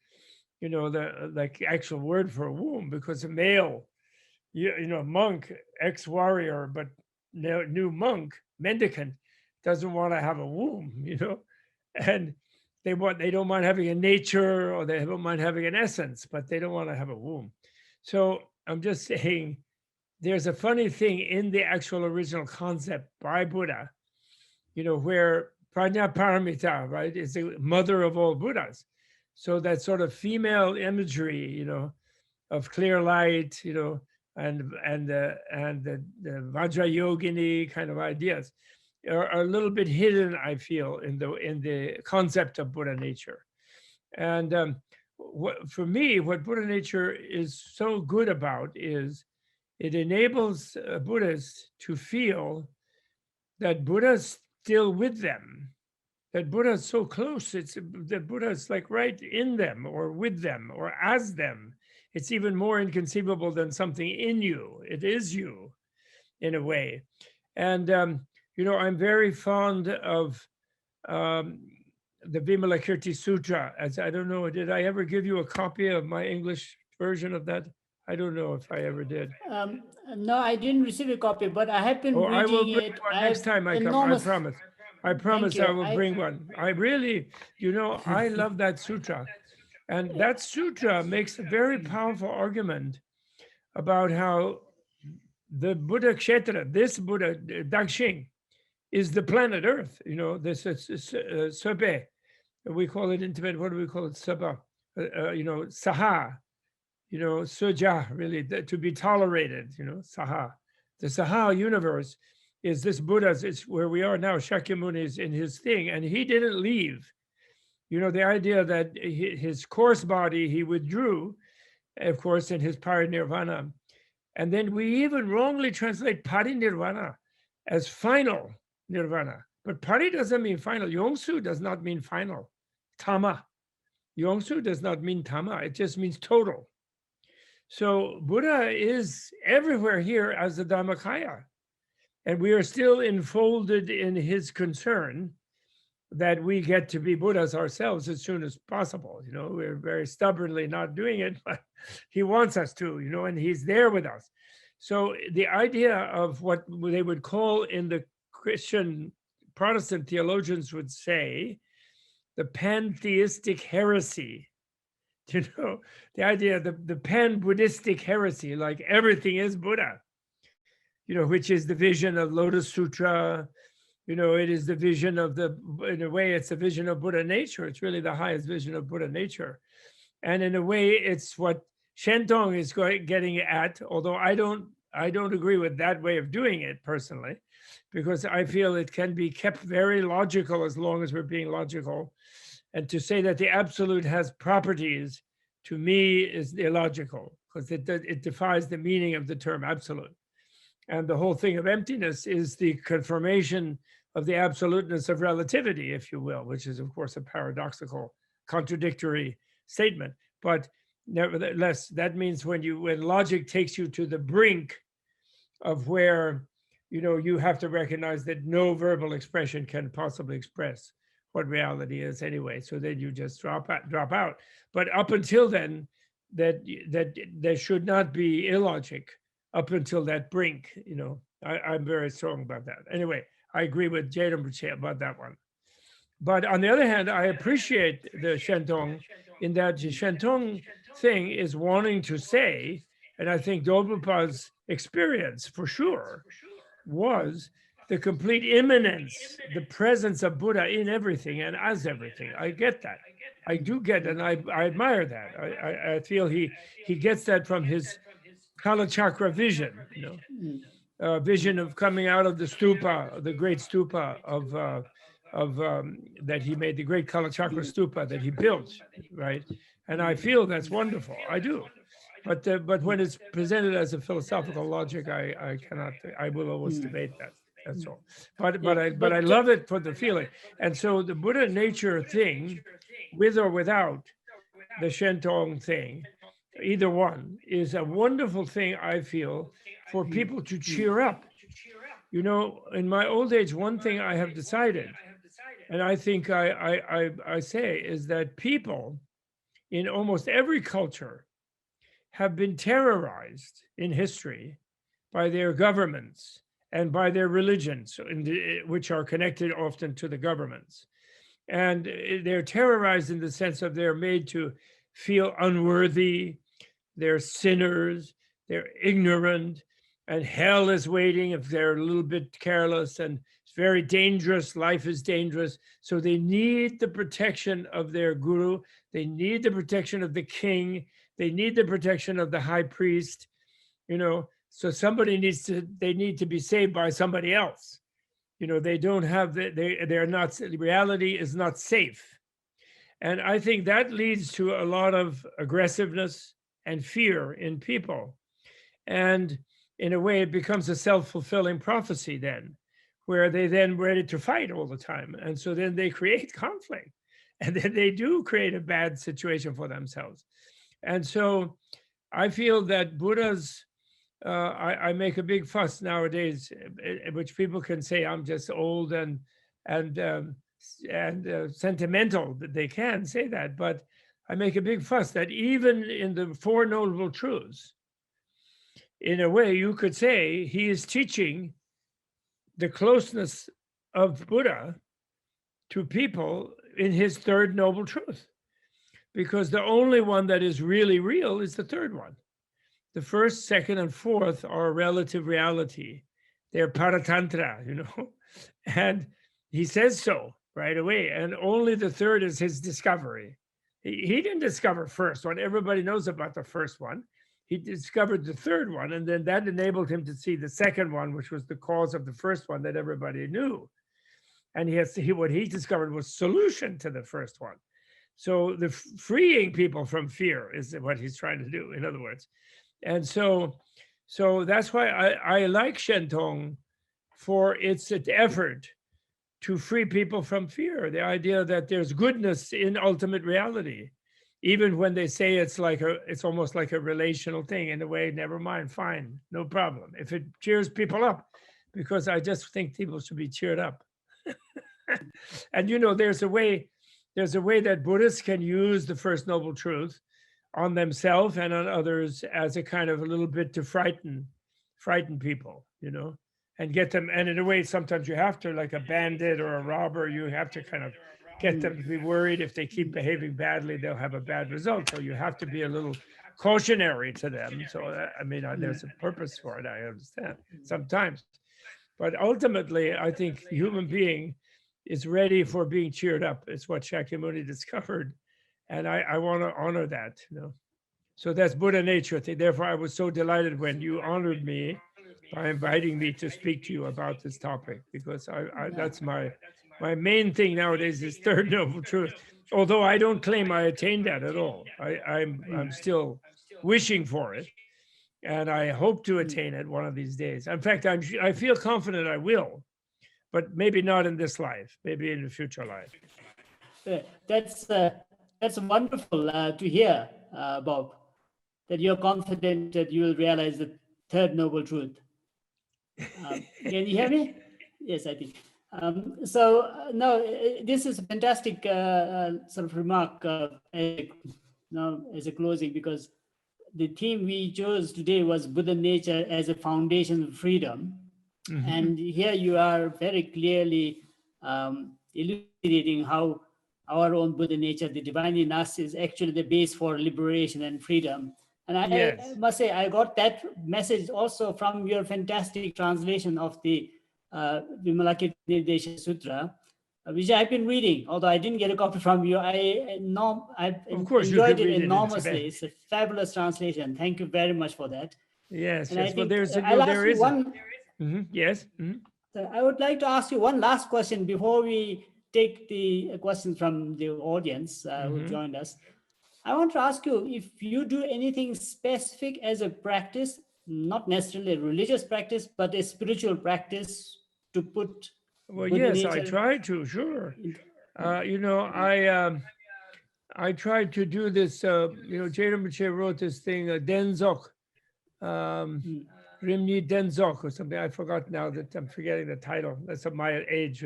Speaker 2: you know, the like actual word for a womb, because a male, you know, monk, ex-warrior, but new monk, mendicant, doesn't want to have a womb, you know, and they don't mind having a nature, or they don't mind having an essence, but they don't want to have a womb. So I'm just saying, there's a funny thing in the actual original concept by Buddha, you know, where Prajna Paramita, right, is the mother of all Buddhas. So that sort of female imagery, you know, of clear light, you know, and the Vajrayogini kind of ideas are a little bit hidden, I feel, in the concept of Buddha nature. And for me, what Buddha nature is so good about is it enables Buddhists to feel that Buddha's still with them, that Buddha's so close, that Buddha's like right in them or with them or as them. It's even more inconceivable than something in you. It is you, in a way. And, you know, I'm very fond of the Vimalakirti Sutra. As I don't know, did I ever give you a copy of my English version of that? I don't know if I ever did.
Speaker 3: No, I didn't receive a copy, but I have been reading
Speaker 2: I will bring
Speaker 3: it.
Speaker 2: one next time I come. I promise. I promise I will bring one. I really, you know, I love that sutra. And that sutra makes a very powerful argument about how the Buddha Kshetra, this Buddha, Dakshin, is the planet Earth. You know, this is Sabe. We call it in Tibet, what do we call it? Saba. You know, Saha. You know, Suja, really, to be tolerated, you know, Saha. The Saha universe is this Buddha's, it's where we are now. Shakyamuni is in his thing, and he didn't leave. You know, the idea that his coarse body, he withdrew, of course, in his parinirvana. And then we even wrongly translate parinirvana as final nirvana. But pari doesn't mean final. Yongsu does not mean final. Tama. Yongsu does not mean tama. It just means total. So Buddha is everywhere here as the Dhammakaya. And we are still enfolded in his concern that we get to be Buddhas ourselves as soon as possible. You know, we're very stubbornly not doing it, but he wants us to, you know, and he's there with us. So the idea of what they would call in the Christian Protestant theologians would say, the pantheistic heresy, you know, the idea, the pan-Buddhistic heresy, like everything is Buddha, you know, which is the vision of Lotus Sutra. You know, it is the vision of in a way, it's the vision of Buddha nature. It's really the highest vision of Buddha nature. And in a way, it's what Shentong is getting at, although I don't agree with that way of doing it personally, because I feel it can be kept very logical as long as we're being logical. And to say that the absolute has properties, to me, is illogical, because it defies the meaning of the term absolute. And the whole thing of emptiness is the confirmation of the absoluteness of relativity, if you will, which is, of course, a paradoxical, contradictory statement. But nevertheless, that means when logic takes you to the brink of where, you know, you have to recognize that no verbal expression can possibly express what reality is anyway. So then you just drop out. But up until then, that there should not be illogic up until that brink. You know, I'm very strong about that. Anyway, I agree with Jadam about that one. But on the other hand, I appreciate the Shentong in that the Shentong thing is wanting to say, and I think Dolbupa's experience for sure was the complete immanence, the presence of Buddha in everything and as everything. I get that. I do get it, and I admire that. I feel he gets that from his Kala Chakra vision, vision of coming out of the stupa, the great stupa of that he made, the great Kala Chakra stupa that he built, right? And I feel that's wonderful. I do. But when it's presented as a philosophical logic, I cannot. I will always debate that. That's all. But I love it for the feeling. And so the Buddha nature thing, with or without the Shentong thing, either one, is a wonderful thing, I feel, for people to cheer up. In my old age, one thing I have decided, and I think I say, is that people in almost every culture have been terrorized in history by their governments and by their religions, which are connected often to the governments. And they're terrorized in the sense of they're made to feel unworthy, they're sinners, they're ignorant, and hell is waiting if they're a little bit careless, and it's very dangerous, life is dangerous. So they need the protection of their guru, they need the protection of the king, they need the protection of the high priest, so somebody they need to be saved by somebody else. They don't have, they're not, reality is not safe. And I think that leads to a lot of aggressiveness and fear in people. And in a way, it becomes a self-fulfilling prophecy then, where they then ready to fight all the time. And so then they create conflict, and then they do create a bad situation for themselves. And so I feel that Buddha's, I make a big fuss nowadays, which people can say I'm just old and sentimental. They can say that, but I make a big fuss that even in the Four Noble Truths, in a way, you could say he is teaching the closeness of Buddha to people in his third noble truth, because the only one that is really real is the third one. The first, second, and fourth are a relative reality. They're paratantra, and he says so right away. And only the third is his discovery. He didn't discover first one. Everybody knows about the first one. He discovered the third one, and then that enabled him to see the second one, which was the cause of the first one that everybody knew. And what he discovered was solution to the first one. So the freeing people from fear is what he's trying to do, in other words. And so that's why I like Shentong for its effort to free people from fear, the idea that there's goodness in ultimate reality. Even when they say it's almost like a relational thing, in a way, never mind, fine, no problem. If it cheers people up, because I just think people should be cheered up. And there's a way that Buddhists can use the First Noble Truth on themselves and on others as a kind of a little bit to frighten people, and get them. And in a way, sometimes you have to, like a bandit or a robber, you have to kind of get them to be worried. If they keep behaving badly, they'll have a bad result. So you have to be a little cautionary to them. So there's a purpose for it, I understand, sometimes. But ultimately, I think the human being is ready for being cheered up. It's what Shakyamuni discovered. And I want to honor that, So that's Buddha nature. Therefore, I was so delighted when you honored me by inviting me to speak to you about this topic, because that's my main thing nowadays is Third Noble Truth. Although I don't claim I attained that at all. I'm still wishing for it, and I hope to attain it one of these days. In fact, I feel confident I will, but maybe not in this life, maybe in the future life.
Speaker 3: That's wonderful to hear, Bob, that you're confident that you will realize the Third Noble Truth. Can you hear me? Yes, I think. No, this is a fantastic sort of remark as a closing, because the theme we chose today was Buddha nature as a foundation of freedom. Mm-hmm. And here you are very clearly elucidating how our own Buddha nature, the divine in us, is actually the base for liberation and freedom. And I must say, I got that message also from your fantastic translation of the Vimalakirti Nirdesha Sutra, which I've been reading, although I didn't get a copy from you. I've
Speaker 2: Of course, you
Speaker 3: enjoyed
Speaker 2: could
Speaker 3: it
Speaker 2: read it in
Speaker 3: enormously.
Speaker 2: Tibetan.
Speaker 3: It's a fabulous translation. Thank you very much for that.
Speaker 2: Yes,
Speaker 3: And I
Speaker 2: yes. Well,
Speaker 3: think
Speaker 2: I'll
Speaker 3: ask you one.
Speaker 2: Yes.
Speaker 3: I would like to ask you one last question before we take the questions from the audience who joined us. I want to ask you if you do anything specific as a practice, not necessarily a religious practice, but a spiritual practice to put.
Speaker 2: Well,
Speaker 3: Buddha
Speaker 2: yes, I
Speaker 3: nature
Speaker 2: try to, sure.
Speaker 3: in-
Speaker 2: I tried to do this, Jay Rinpoche wrote this thing, Denzok, Rimni Denzok or something. I forgot now that I'm forgetting the title. That's of my age,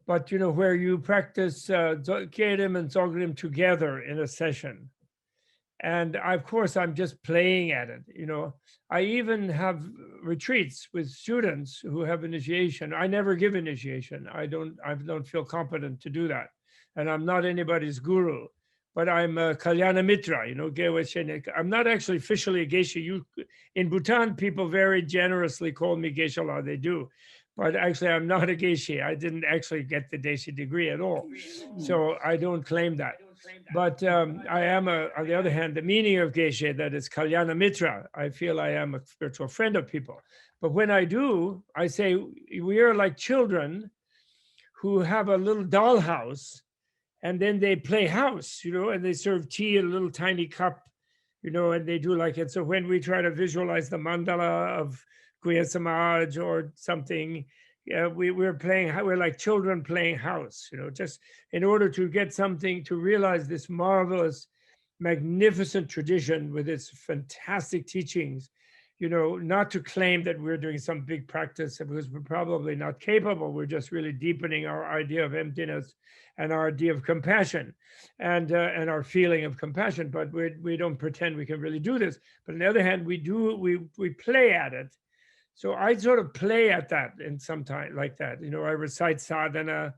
Speaker 2: But, where you practice Kerim and Dzogrim together in a session. And of course, I'm just playing at it. I even have retreats with students who have initiation. I never give initiation. I don't feel competent to do that. And I'm not anybody's guru, but I'm a Kalyana Mitra, Gewa Shenik. I'm not actually officially a Geshe. In Bhutan, people very generously call me Geshe-la, they do. But actually, I'm not a Geshe. I didn't actually get the Deshe degree at all. So I don't claim that. But I am, on the other hand, the meaning of Geshe, that is Kalyana Mitra. I feel I am a spiritual friend of people. But when I do, I say we are like children who have a little dollhouse, and then they play house, and they serve tea in a little tiny cup, and they do like it. So when we try to visualize the mandala of Guya Samaj or something, we're like children playing house, just in order to get something, to realize this marvelous, magnificent tradition with its fantastic teachings, not to claim that we're doing some big practice, because we're probably not capable. We're just really deepening our idea of emptiness and our idea of compassion and our feeling of compassion, but we don't pretend we can really do this. But on the other hand, we play at it. So I sort of play at that in some time like that. I recite sadhana,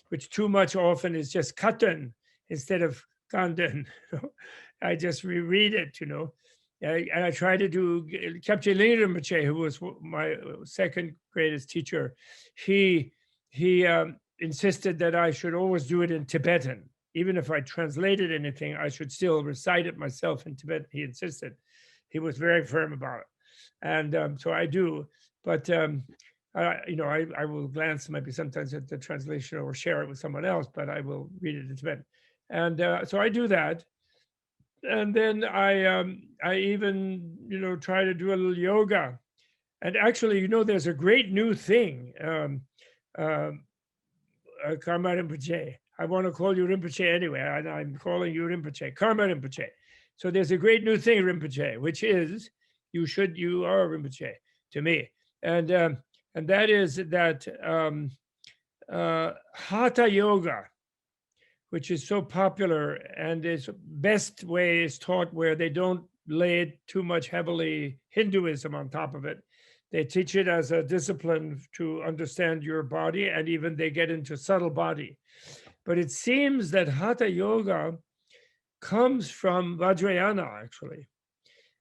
Speaker 2: which too much often is just katan instead of kandan. I just reread it, and I try to do Kyabche Rinpoche, who was my second greatest teacher. He insisted that I should always do it in Tibetan. Even if I translated anything, I should still recite it myself in Tibetan. He insisted. He was very firm about it. And so I do, but I will glance maybe sometimes at the translation or share it with someone else, but I will read it in Tibetan. And so I do that. And then I even, try to do a little yoga. And actually, there's a great new thing, Karma Rinpoche. I want to call you Rinpoche anyway, and I'm calling you Rinpoche, Karma Rinpoche. So there's a great new thing, Rinpoche, which is you are Rinpoche to me. And that is that Hatha Yoga, which is so popular, and its best way is taught where they don't lay too much heavily Hinduism on top of it. They teach it as a discipline to understand your body, and even they get into subtle body. But it seems that Hatha Yoga comes from Vajrayana, actually.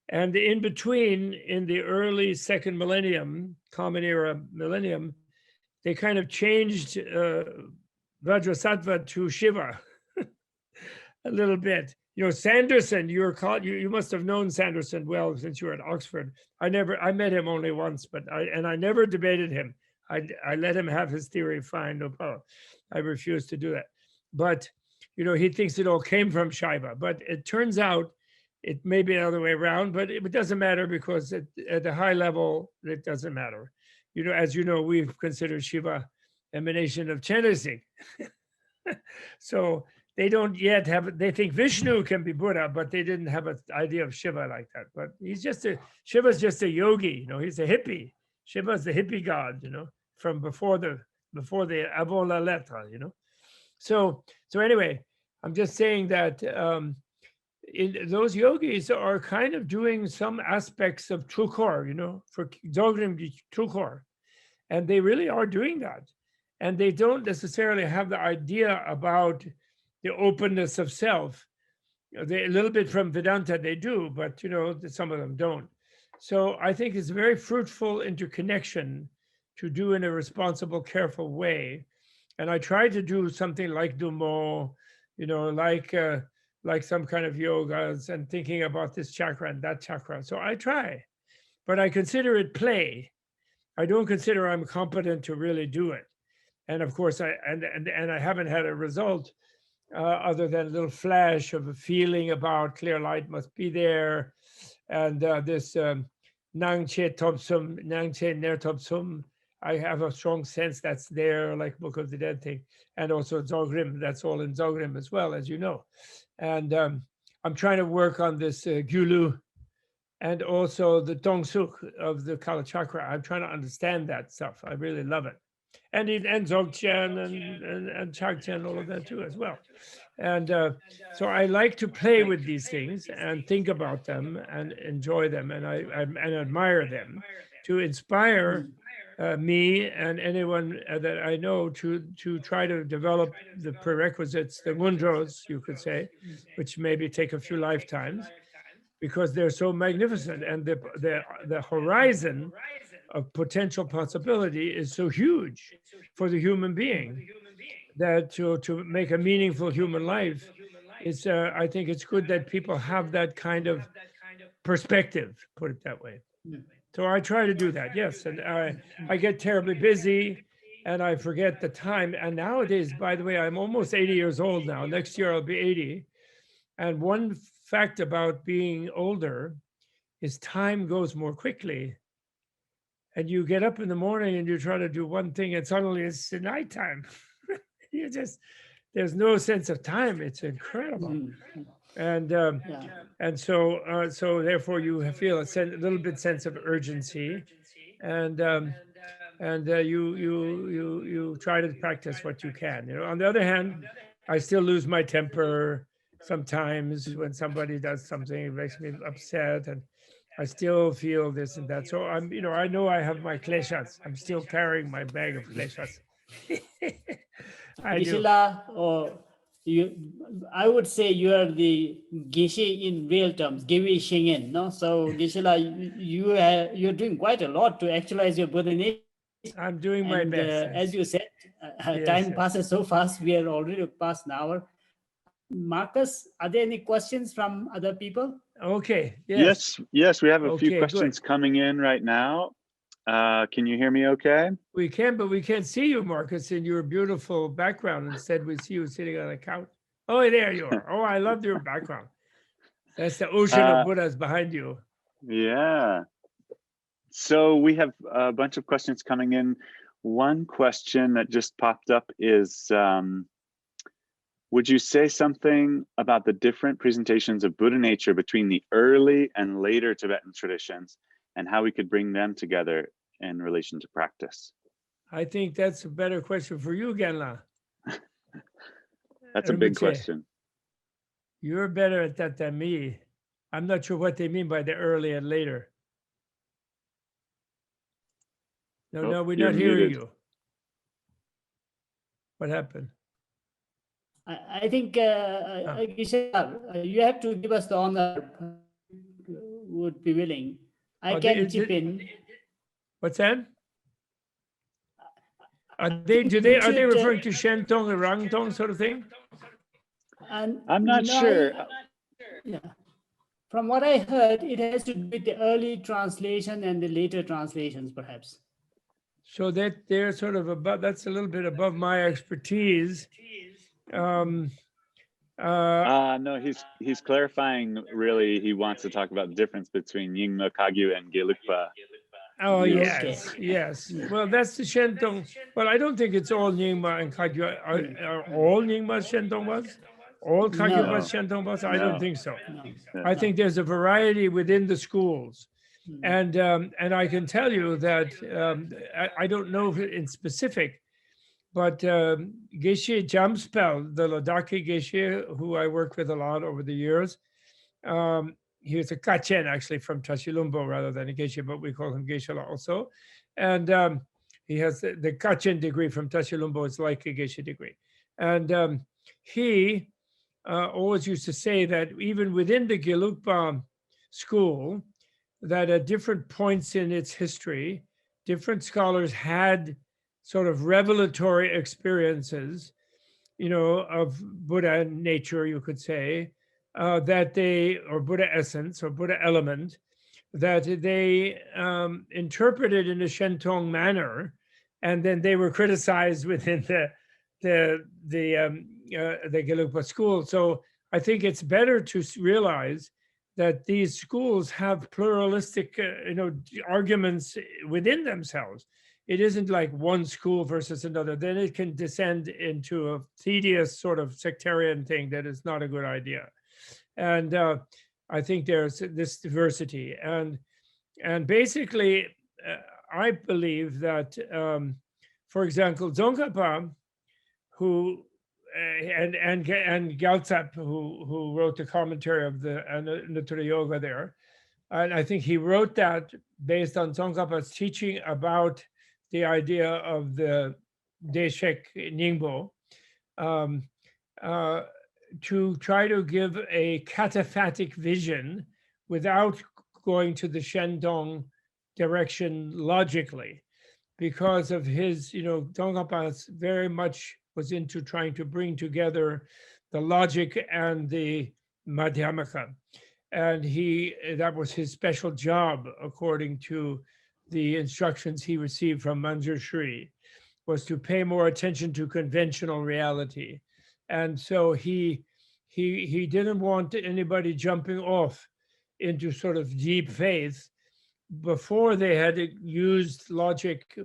Speaker 2: And in between, in the early second millennium, Common Era millennium, they kind of changed Vajrasattva to Shiva a little bit. Sanderson, you must have known Sanderson well since you were at Oxford. I met him only once, but I never debated him. I let him have his theory, fine, no problem. I refused to do that. But, he thinks it all came from Shiva, but it turns out it may be the other way around, but it doesn't matter, because at the high level, it doesn't matter. As you know, we've considered Shiva emanation of Chenrezig. So they don't yet they think Vishnu can be Buddha, but they didn't have an idea of Shiva like that. But Shiva's just a yogi, he's a hippie. Shiva's the hippie god, from before the avant la lettre, So anyway, I'm just saying that those yogis are kind of doing some aspects of Trukor, for Dzogrim Trukor. And they really are doing that. And they don't necessarily have the idea about the openness of self. They a little bit from Vedanta they do, but some of them don't. So I think it's a very fruitful interconnection to do in a responsible, careful way. And I try to do something like Dumo, like some kind of yogas and thinking about this chakra and that chakra. So I try, but I consider it play. I don't consider I'm competent to really do it. And of course, I haven't had a result other than a little flash of a feeling about clear light must be there, and this Nang Che Topsum, Nang Che Ner Topsum. I have a strong sense that's there, like Book of the Dead thing, and also Dzogrim. That's all in Dzogrim as well, as you know. And I'm trying to work on this Gyulu, and also the Tongsuk of the Kala Chakra. I'm trying to understand that stuff. I really love it. And Dzogchen and Chagchen, all of that too as well. And so I like to play with these things and think about them and enjoy them, and I admire them, to inspire me and anyone that I know to try to develop the prerequisites, the mundros, you could say, which maybe take a few lifetimes, because they're so magnificent, and the horizon of potential possibility is so huge for the human being that to make a meaningful human life is, I think it's good that people have that kind of perspective, put it that way. So I try to do that, yes. And I get terribly busy and I forget the time. And nowadays, by the way, I'm almost 80 years old now. Next year I'll be 80. And one fact about being older is time goes more quickly. And you get up in the morning and you try to do one thing and suddenly it's nighttime. There's no sense of time. It's incredible. And so therefore you feel a little bit sense of urgency, and you try to practice what you can. On the other hand, I still lose my temper sometimes when somebody does something, it makes me upset, and I still feel this and that. So I know I have my kleshas. I'm still carrying my bag of kleshas. I do.
Speaker 3: Or I would say you are the Geshe in real terms, Gewe Shingen, no? So Geshe-la, you're doing quite a lot to actualize your Buddha nature.
Speaker 2: I'm doing my best.
Speaker 3: As you said, time passes so fast. We are already past an hour. Marcus, are there any questions from other people?
Speaker 2: Okay.
Speaker 1: Yes. We have a few questions coming in right now. Can you hear me okay?
Speaker 2: We can, but we can't see you, Marcus, in your beautiful background. Instead, we see you sitting on a couch. Oh, there you are. Oh, I love your background. That's the ocean of Buddhas behind you.
Speaker 1: Yeah. So we have a bunch of questions coming in. One question that just popped up is, would you say something about the different presentations of Buddha nature between the early and later Tibetan traditions, and how we could bring them together in relation to practice?
Speaker 2: I think that's a better question for you, Genla.
Speaker 1: That's a big question.
Speaker 2: You're better at that than me. I'm not sure what they mean by the early and later. No, we're not hearing you. What happened?
Speaker 3: I think you have to give us the honor. Would be willing. I can chip in.
Speaker 2: What's that? Are they referring to Shentong and Rangtong sort of thing?
Speaker 1: I'm not sure.
Speaker 3: Yeah. From what I heard, it has to do with the early translation and the later translations, perhaps.
Speaker 2: So that they're sort of above. That's a little bit above my expertise.
Speaker 1: No, he's clarifying. Really, he wants to talk about the difference between Nyingma Kagyu and Gelugpa.
Speaker 2: Oh yes. Well, that's the Shentong. Well, I don't think it's all Nyingma and Kagyu. Are all Nyingma Shentong was? All Kagyu was Shentong was? I don't think so. No. I think there's a variety within the schools. And I can tell you that I don't know in specific, but Geshe Jamspel, the Ladakhi Geshe, who I worked with a lot over the years, he was a Kachen actually from Tashilumbo rather than a Geshe, but we call him Geshe also. And he has the Kachen degree from Tashilumbo. It's like a Geshe degree. And he always used to say that even within the Gelugpa school, that at different points in its history, different scholars had sort of revelatory experiences, of Buddha nature, you could say, that they, or Buddha essence or Buddha element, that they interpreted in a Shentong manner, and then they were criticized within the Gelugpa school. So I think it's better to realize that these schools have pluralistic, arguments within themselves. It isn't like one school versus another. Then it can descend into a tedious sort of sectarian thing that is not a good idea. And I think there's this diversity, and basically, I believe that, for example, Tsongkhapa, who and Gyaltsab, who wrote the commentary of the Anuttara Yoga there, and I think he wrote that based on Tsongkhapa's teaching about the idea of the Deshek Ningbo, to try to give a cataphatic vision without going to the Shandong direction logically, because of his, Tsongkhapa very much was into trying to bring together the logic and the Madhyamaka. And that was his special job, according to the instructions he received from Manjushri, was to pay more attention to conventional reality. And so he didn't want anybody jumping off into sort of deep faith before they had used logic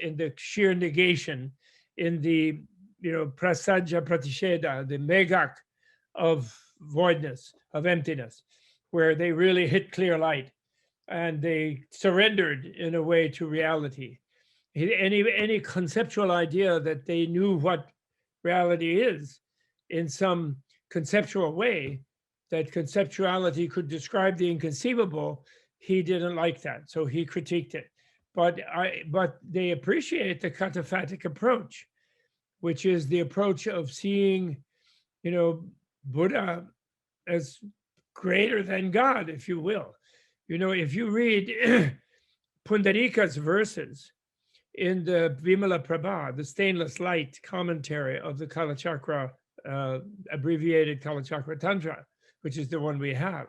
Speaker 2: in the sheer negation, in the prasajja pratisheda, the megak of voidness, of emptiness, where they really hit clear light and they surrendered in a way to reality. Any conceptual idea that they knew what reality is in some conceptual way, that conceptuality could describe the inconceivable, he didn't like that, so he critiqued it. But they appreciate the cataphatic approach, which is the approach of seeing, Buddha as greater than God, if you will. If you read Pundarika's verses in the Vimala Prabha, the stainless light commentary of the Kalachakra, abbreviated Kalachakra Tantra, which is the one we have,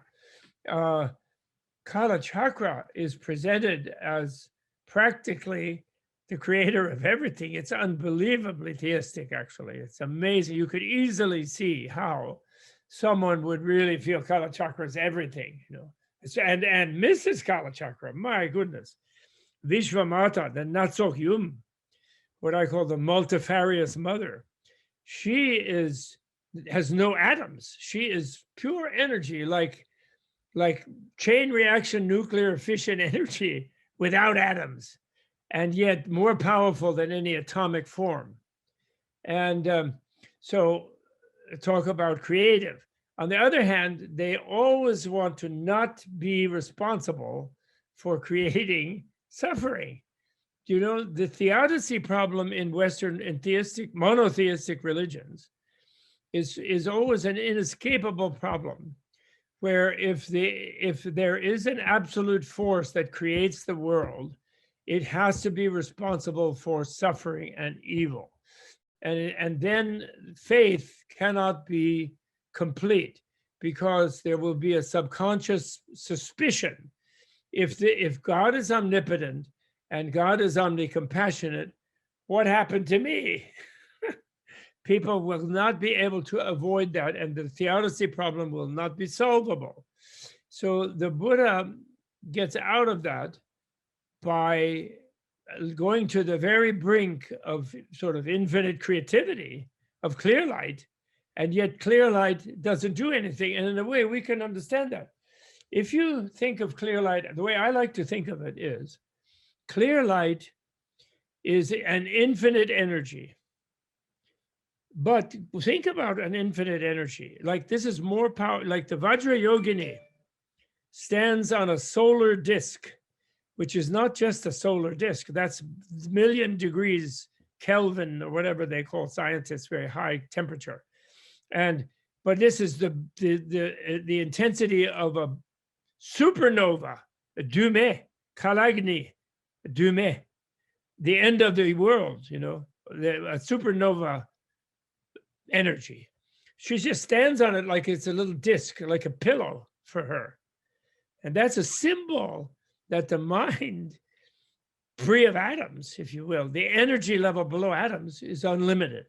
Speaker 2: Kalachakra is presented as practically the creator of everything. It's unbelievably theistic, actually. It's amazing. You could easily see how someone would really feel Kalachakra is everything, and Mrs. Kalachakra, my goodness. Vishvamata, the Natsok Yum, what I call the multifarious mother, she has no atoms. She is pure energy, like chain reaction nuclear fission energy without atoms, and yet more powerful than any atomic form. And so talk about creative. On the other hand, they always want to not be responsible for creating suffering. The theodicy problem in Western and monotheistic religions is always an inescapable problem, where if there is an absolute force that creates the world, it has to be responsible for suffering and evil. And then faith cannot be complete, because there will be a subconscious suspicion. If God is omnipotent and God is omnicompassionate, what happened to me? People will not be able to avoid that, and the theodicy problem will not be solvable. So the Buddha gets out of that by going to the very brink of sort of infinite creativity, of clear light, and yet clear light doesn't do anything. And in a way, we can understand that. If you think of clear light, the way I like to think of it is, clear light is an infinite energy. But think about an infinite energy. Like, this is more power, like the Vajra Yogini stands on a solar disk, which is not just a solar disk. That's 1,000,000 degrees Kelvin, or whatever they call scientists, very high temperature. But this is the intensity of a supernova, a Dume, Kalagni, Dume, the end of the world, you know, a supernova energy. She just stands on it like it's a little disc, like a pillow for her. And that's a symbol that the mind, free of atoms, if you will, the energy level below atoms is unlimited.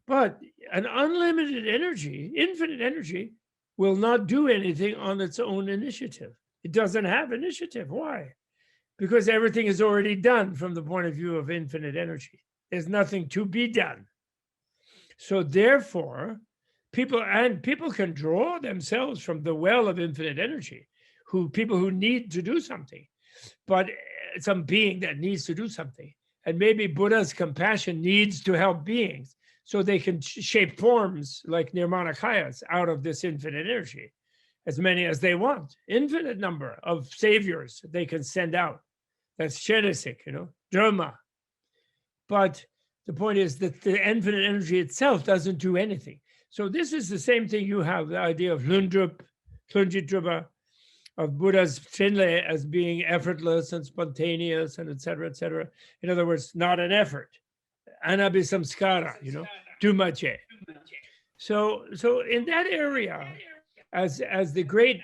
Speaker 2: But an unlimited energy, infinite energy, will not do anything on its own initiative. It doesn't have initiative. Why? Because everything is already done from the point of view of infinite energy. There's nothing to be done. So therefore, people can draw themselves from the well of infinite energy, people who need to do something, but some being that needs to do something. And maybe Buddha's compassion needs to help beings so they can shape forms like Nirvana Kayas out of this infinite energy, as many as they want, infinite number of saviors they can send out. That's Shenesik, you know, Dharma. But the point is that the infinite energy itself doesn't do anything. So this is the same thing you have, the idea of Lundrup, Tunjitruba, of Buddha's Trinle as being effortless and spontaneous and et cetera, in other words, not an effort. Anabhisamskara, you know, dumache. So in that area, as the great,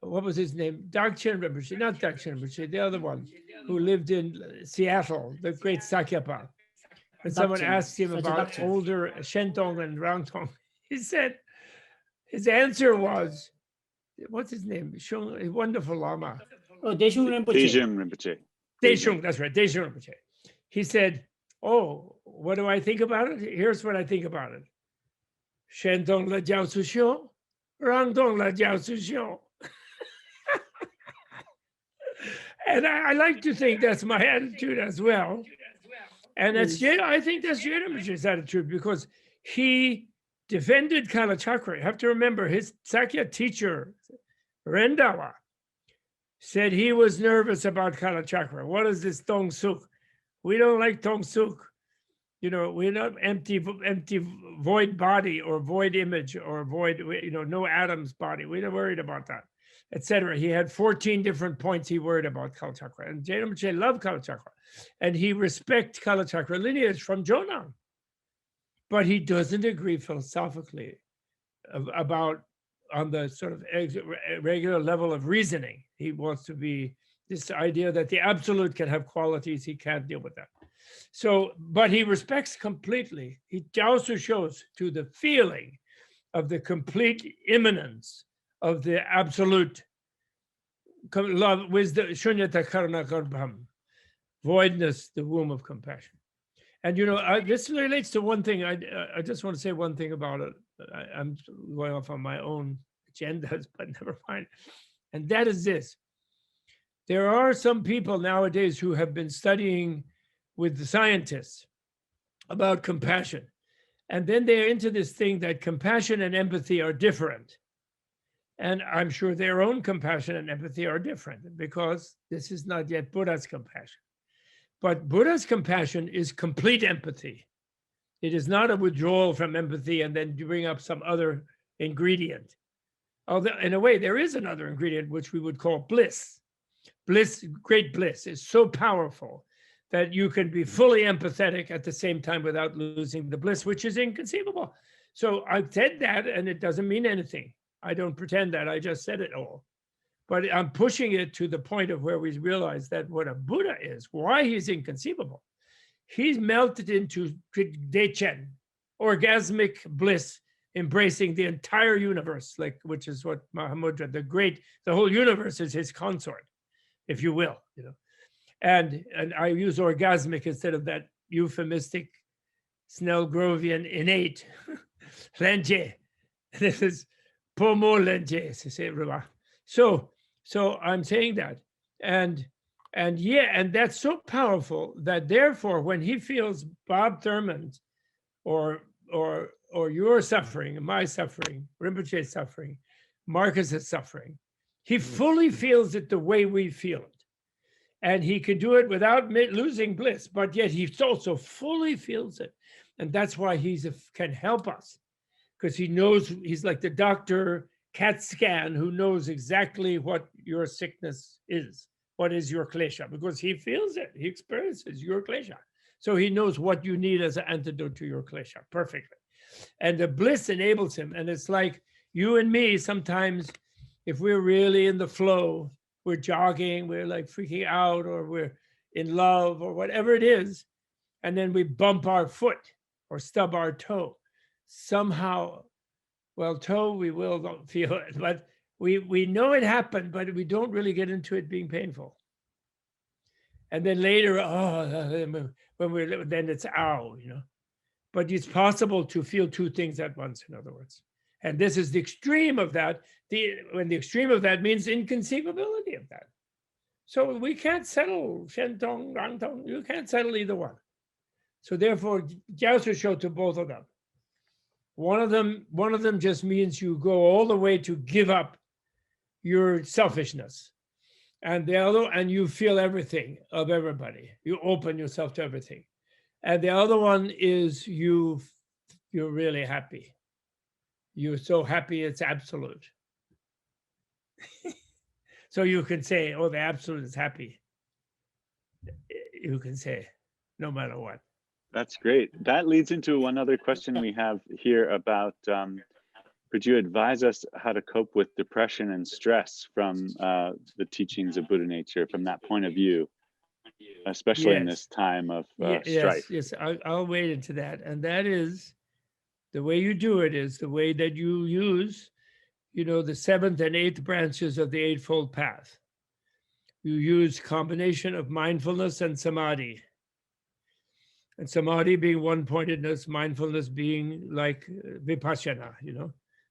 Speaker 2: what was his name? Dakchen Rinpoche, not Dakchen Rinpoche, the other one who lived in Seattle, the great Sakyapa. And someone asked him about older Shentong and Rangtong. He said, his answer was, what's his name? A wonderful Lama.
Speaker 3: Oh, Deshung Rinpoche.
Speaker 1: Dejung Rinpoche.
Speaker 2: Deshung, that's right, Deshung Rinpoche. He said, oh, what do I think about it? Here's what I think about it. Shentong la jiao su xiu, Rangtong la jiao su xiu. And I like to think that's my attitude as well. And that's I think that's Rinpoche's attitude, because he defended Kala Chakra. You have to remember, his Sakya teacher, Rendawa, said he was nervous about Kala Chakra. What is this Tong Suk? We don't like Tong Suk. You know, we're not empty void body or void image or void, you know, no atoms body. We're not worried about that, etc. He had 14 different points he worried about Kala Chakra. And Jain Rinpoche loved Kala Chakra. And he respects Kala Chakra lineage from Jonang. But he doesn't agree philosophically about on the sort of regular level of reasoning. He wants to be this idea that the absolute can have qualities, he can't deal with that. So, but he respects completely. He also shows to the feeling of the complete immanence of the absolute love, wisdom, shunyata karuna garbham, voidness, the womb of compassion. And you know, this relates to one thing. I just want to say one thing about it. I'm going off on my own agendas, but never mind. And that is this. There are some people nowadays who have been studying with the scientists about compassion. And then they're into this thing that compassion and empathy are different. And I'm sure their own compassion and empathy are different, because this is not yet Buddha's compassion. But Buddha's compassion is complete empathy. It is not a withdrawal from empathy and then you bring up some other ingredient. Although in a way, there is another ingredient, which we would call bliss. Bliss, great bliss, is so powerful that you can be fully empathetic at the same time without losing the bliss, which is inconceivable. So I've said that, and it doesn't mean anything. I don't pretend that, I just said it all. But I'm pushing it to the point of where we realize that what a Buddha is, why he's inconceivable. He's melted into Dechen, orgasmic bliss, embracing the entire universe, like, which is what Mahamudra, the whole universe is his consort, if you will, you know. And I use orgasmic instead of that euphemistic Snellgrovian innate. Lenje. This is pomo lenje, So I'm saying that. And that's so powerful that therefore, when he feels Bob Thurman or your suffering, my suffering, Rinpoche's suffering, Marcus's suffering, he fully feels it the way we feel it. And he can do it without losing bliss, but yet he also fully feels it. And that's why he can help us, because he knows, he's like the doctor CAT scan who knows exactly what your sickness is, what is your klesha, because he feels it, he experiences your klesha. So he knows what you need as an antidote to your klesha perfectly. And the bliss enables him. And it's like you and me, sometimes if we're really in the flow, we're jogging, we're like freaking out, or we're in love, or whatever it is, and then we bump our foot or stub our toe. Somehow, well, toe, we will don't feel it, but we know it happened, but we don't really get into it being painful. And then later, when we're, then it's ow, you know. But it's possible to feel two things at once, in other words. And this is the extreme of that. When the extreme of that means inconceivability of that. So we can't settle Shentong, Rangtong. You can't settle either one. So therefore, Jiaosu showed to both of them. One of them just means you go all the way to give up your selfishness. And the other, and you feel everything of everybody. You open yourself to everything. And the other one is you're really happy. You're so happy it's absolute. So you can say, oh, the absolute is happy. You can say, no matter what.
Speaker 1: That's great. That leads into one other question we have here about, could you advise us how to cope with depression and stress from the teachings of Buddha nature, from that point of view? Especially in this time of strife.
Speaker 2: Yes, I'll wade into that. And that is, the way you do it is the way that you use, the 7th and 8th branches of the Eightfold Path. You use combination of mindfulness and samadhi. And samadhi being one-pointedness, mindfulness being like vipassana,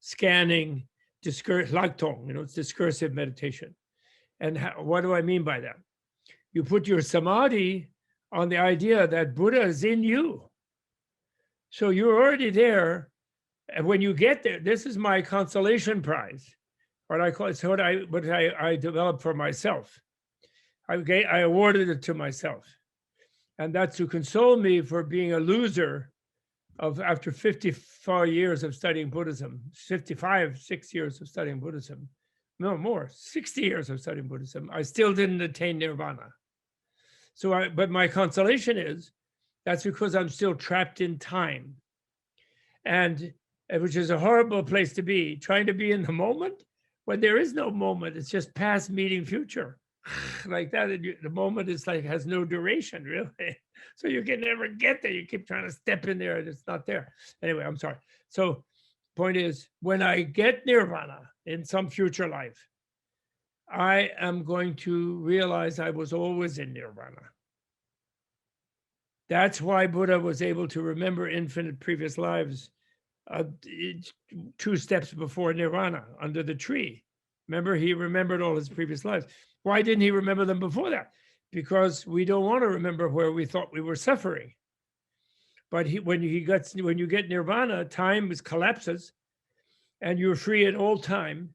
Speaker 2: scanning, lagtong, it's discursive meditation. And what do I mean by that? You put your samadhi on the idea that Buddha is in you. So you're already there. And when you get there, this is my consolation prize. What I call it's what I developed for myself. I awarded it to myself. And that's to console me for being a loser after 54 years of studying Buddhism, 6 years of studying Buddhism. No more, 60 years of studying Buddhism. I still didn't attain nirvana. But my consolation is that's because I'm still trapped in time, and which is a horrible place to be, trying to be in the moment when there is no moment. It's just past, meeting, future, like that. The moment is like has no duration, really. So you can never get there. You keep trying to step in there, and it's not there. Anyway, I'm sorry. So, point is, when I get nirvana in some future life, I am going to realize I was always in nirvana. That's why Buddha was able to remember infinite previous lives 2 steps before nirvana, under the tree. Remember, he remembered all his previous lives. Why didn't he remember them before that? Because we don't want to remember where we thought we were suffering. But when you get nirvana, time collapses, and you're free at all time.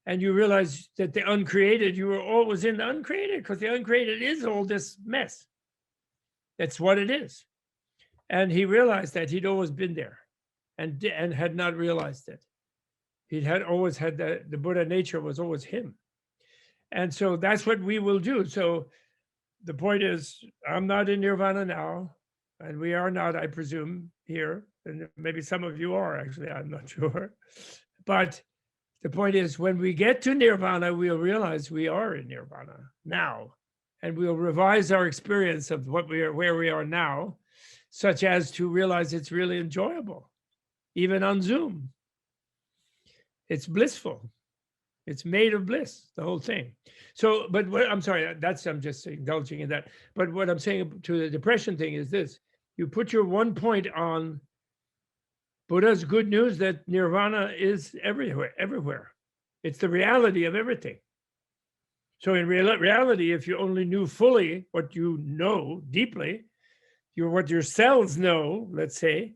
Speaker 2: And you realize that the uncreated, you were always in the uncreated, because the uncreated is all this mess. That's what it is. And he realized that he'd always been there and had not realized it. He had always had the Buddha nature was always him. And so that's what we will do. So the point is, I'm not in nirvana now, and we are not, I presume, here. And maybe some of you are, actually, I'm not sure. But the point is, when we get to nirvana, we'll realize we are in nirvana now, and we'll revise our experience of where we are now, such as to realize it's really enjoyable, even on Zoom. It's blissful. It's made of bliss, the whole thing. So, but I'm sorry, I'm just indulging in that. But what I'm saying to the depression thing is this: you put your one point on Buddha's good news that nirvana is everywhere. It's the reality of everything. So in reality, if you only knew fully what you know deeply, what your cells know, let's say,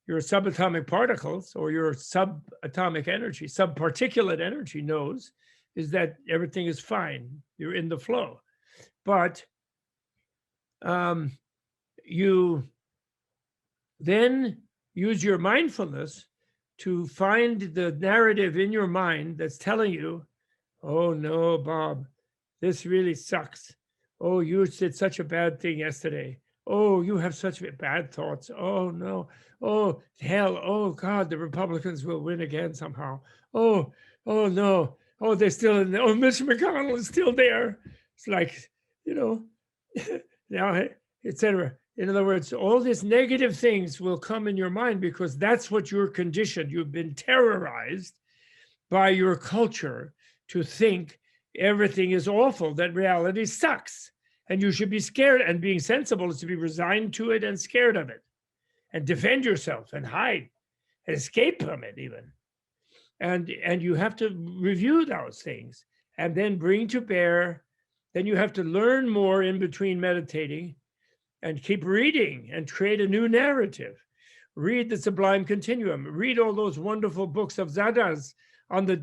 Speaker 2: your subatomic particles or your subatomic energy, subparticulate energy knows, is that everything is fine. You're in the flow. But you then use your mindfulness to find the narrative in your mind that's telling you, oh no, Bob, this really sucks. Oh, you said such a bad thing yesterday. Oh, you have such bad thoughts. Oh, no. Oh, hell. Oh, God, the Republicans will win again somehow. Oh, oh, no. Oh, they're still in there. Oh, Mitch McConnell is still there. It's like, now, etc. In other words, all these negative things will come in your mind because that's what you're conditioned. You've been terrorized by your culture to think everything is awful, that reality sucks. And you should be scared. And being sensible is to be resigned to it and scared of it and defend yourself and hide and escape from it even. And you have to review those things and then bring to bear. Then you have to learn more in between meditating and keep reading and create a new narrative. Read the Sublime Continuum. Read all those wonderful books of Zadas on the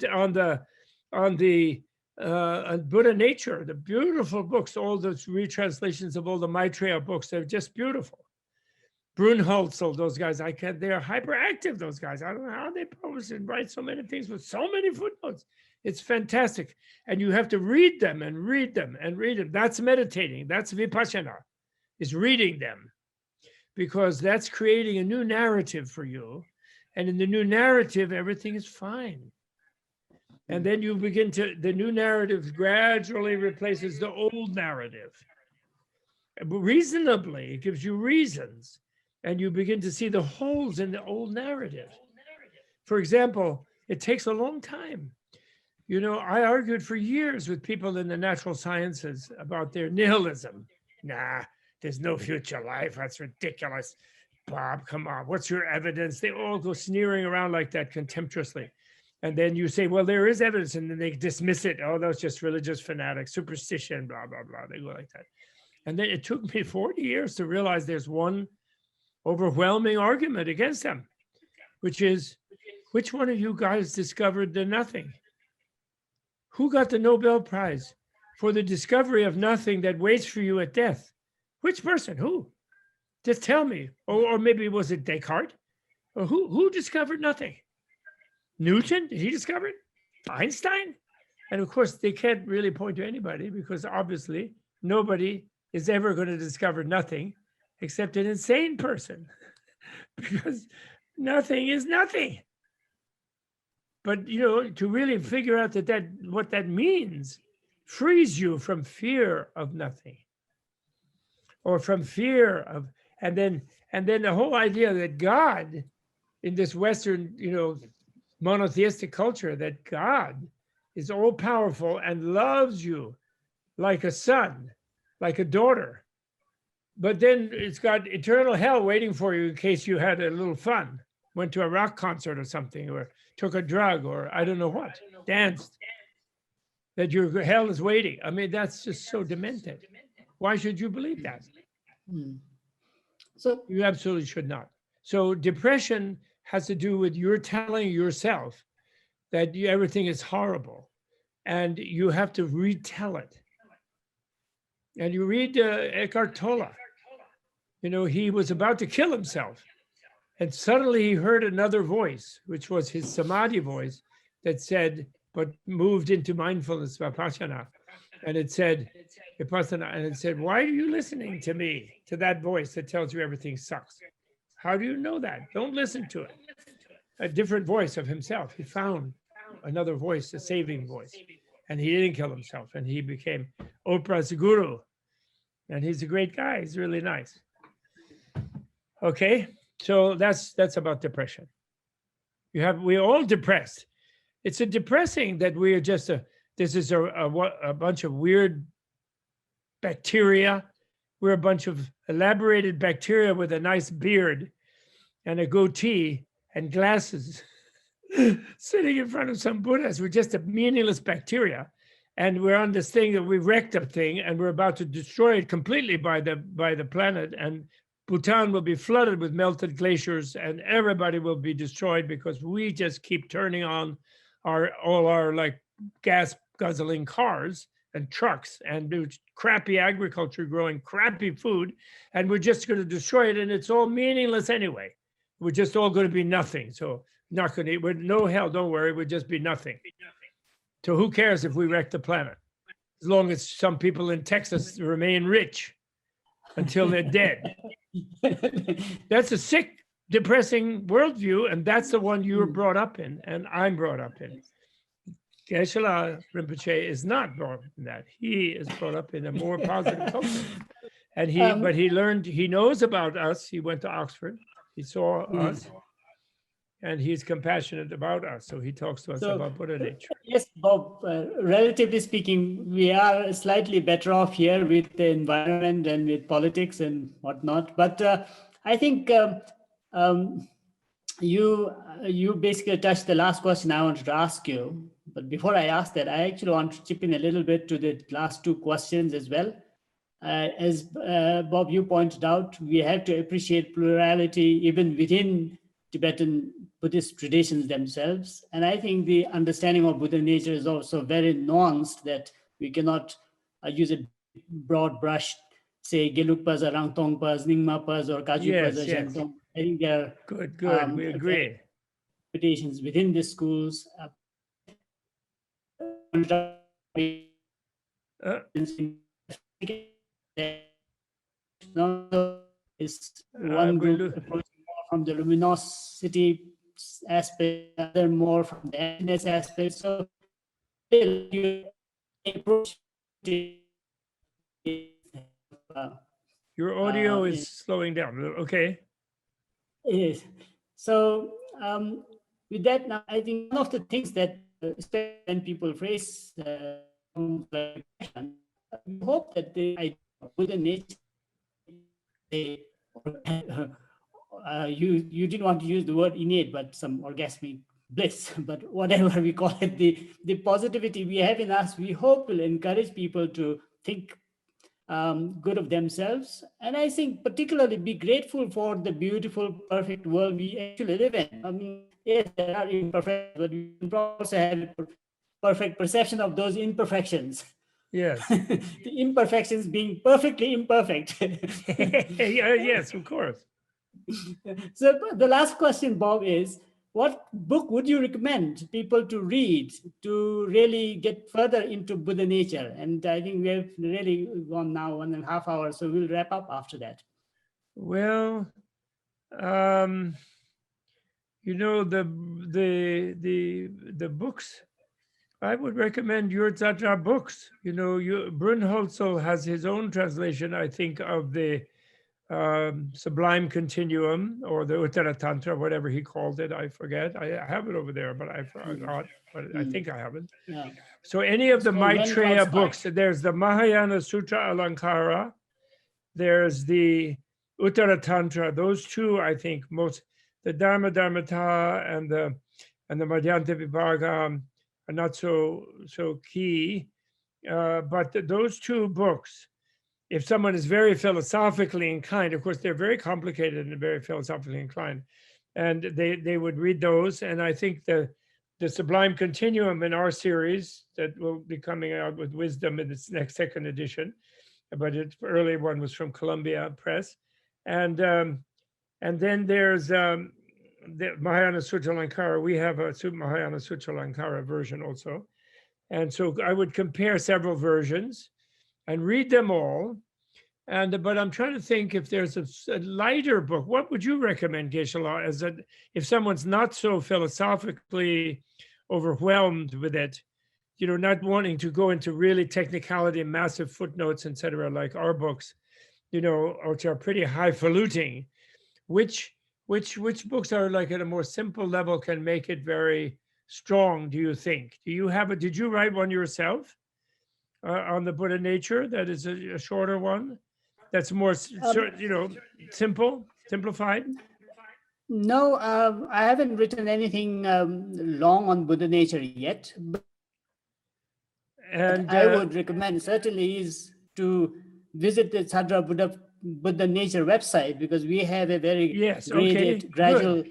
Speaker 2: Buddha nature, the beautiful books, all those retranslations of all the Maitreya books, they're just beautiful. Brunholzl, those guys, they're hyperactive, those guys. I don't know how they publish and write so many things with so many footnotes. It's fantastic. And you have to read them and read them and read them. That's meditating. That's vipassana, is reading them, because that's creating a new narrative for you. And in the new narrative, everything is fine. And then you begin the new narrative gradually replaces the old narrative. Reasonably, it gives you reasons. And you begin to see the holes in the old narrative. For example, it takes a long time. I argued for years with people in the natural sciences about their nihilism. Nah, there's no future life. That's ridiculous. Bob, come on. What's your evidence? They all go sneering around like that contemptuously. And then you say, well, there is evidence, and then they dismiss it. Oh, that's just religious fanatics, superstition, blah, blah, blah. They go like that. And then it took me 40 years to realize there's one overwhelming argument against them, which is, which one of you guys discovered the nothing? Who got the Nobel Prize for the discovery of nothing that waits for you at death? Which person? Who? Just tell me. Or maybe was it Descartes? Or who discovered nothing? Newton? Did he discover it? Einstein? And of course, they can't really point to anybody, because obviously nobody is ever going to discover nothing except an insane person, because nothing is nothing. But, to really figure out what that means frees you from fear of nothing, or from fear of, and then the whole idea that God, in this Western, monotheistic culture, that God is all powerful and loves you like a son, like a daughter. But then it's got eternal hell waiting for you in case you had a little fun, went to a rock concert or something, or took a drug, or I don't know what, danced, that your hell is waiting. I mean, that's just so demented. Why should you believe that?
Speaker 3: So
Speaker 2: you absolutely should not. So depression has to do with you're telling yourself that everything is horrible, and you have to retell it. And you read Eckhart Tolle. He was about to kill himself, and suddenly he heard another voice, which was his samadhi voice, that said, but moved into mindfulness, vipassana. And it said, vipassana, and it said, why are you listening to me, to that voice that tells you everything sucks? How do you know that? Don't listen to it. A different voice of himself. He found another voice, a saving voice. And he didn't kill himself. And he became Oprah's guru. And he's a great guy. He's really nice. Okay, so that's about depression. We're all depressed. It's a depressing that we are just this is a bunch of weird bacteria. We're a bunch of elaborated bacteria with a nice beard and a goatee and glasses sitting in front of some Buddhas. We're just a meaningless bacteria. And we're on this thing that we wrecked a thing, and we're about to destroy it completely by the planet. And Bhutan will be flooded with melted glaciers, and everybody will be destroyed because we just keep turning on all our like gas guzzling cars and trucks and do crappy agriculture, growing crappy food, and we're just going to destroy it, and it's all meaningless anyway. We're just all going to be nothing. So not going to, we're no hell, don't worry, we'd just be nothing. So who cares if we wreck the planet? as long as some people in Texas remain rich until they're dead. That's a sick, depressing worldview, and that's the one you were brought up in, and I'm brought up in. Geshe-la Rinpoche is not brought up in that. He is brought up in a more positive culture. And but he learned, he knows about us. He went to Oxford, he saw us, and he's compassionate about us. So he talks to us about Buddha nature.
Speaker 3: Yes, Bob, relatively speaking, we are slightly better off here with the environment and with politics and whatnot. But I think you basically touched the last question I wanted to ask you. But before I ask that, I actually want to chip in a little bit to the last two questions as well. As Bob, you pointed out, we have to appreciate plurality even within Tibetan Buddhist traditions themselves. And I think the understanding of Buddha nature is also very nuanced, that we cannot use a broad brush, say Gelugpas, Rangtongpas, Nyingmapas, or Kajupas, or Shentong. I think there are
Speaker 2: Good. We agree.
Speaker 3: Interpretations within the schools. Is one group approaching more from the luminosity aspect, other more from the emptiness aspect. So you approach
Speaker 2: your audio is slowing down. Okay.
Speaker 3: Yes. So with that, now I think one of the things that, especially when people face we hope that the idea of Buddha nature, you didn't want to use the word innate, but some orgasmic bliss, but whatever we call it, the positivity we have in us, we hope will encourage people to think good of themselves. And I think particularly be grateful for the beautiful, perfect world we actually live in. I mean, yes, there are imperfections, but we can also have a perfect perception of those imperfections.
Speaker 2: Yes.
Speaker 3: The imperfections being perfectly imperfect.
Speaker 2: Yes, of course.
Speaker 3: So the last question, Bob, is what book would you recommend people to read to really get further into Buddha nature? And I think we have really gone now 1.5 hours, so we'll wrap up after that.
Speaker 2: Well, you know, the books, I would recommend your Tatra books. You know, Brunholzl has his own translation, I think, of the Sublime Continuum, or the Uttara Tantra, whatever he called it. I forget. I have it over there, but I forgot. But I think I have it.
Speaker 3: Yeah.
Speaker 2: So any of the Maitreya books, there's the Mahayana Sutra Alankara, there's the Uttara Tantra. Those two, I think, most, the Dharma Dharmata and the Madhyanta Vibhaga are not so key. But those two books, if someone is very philosophically inclined, of course, they're very complicated and very philosophically inclined, and they would read those. And I think the Sublime Continuum in our series that will be coming out with Wisdom in its next second edition, but its early one was from Columbia Press. And then there's the Mahayana Sutra Alankara. We have a Mahayana Sutra Alankara version also. And so I would compare several versions and read them all. But I'm trying to think if there's a lighter book. What would you recommend, Geshe-la, if someone's not so philosophically overwhelmed with it, you know, not wanting to go into really technicality, massive footnotes, etc., like our books, you know, which are pretty highfalutin. Which books are like at a more simple level can make it very strong, do you think? Did you write one yourself on the Buddha nature that is a shorter one? That's more, you know, simplified?
Speaker 3: No, I haven't written anything long on Buddha nature yet. But I would recommend certainly is to visit the Sadra Buddha Nature website, because we have a very graded, gradual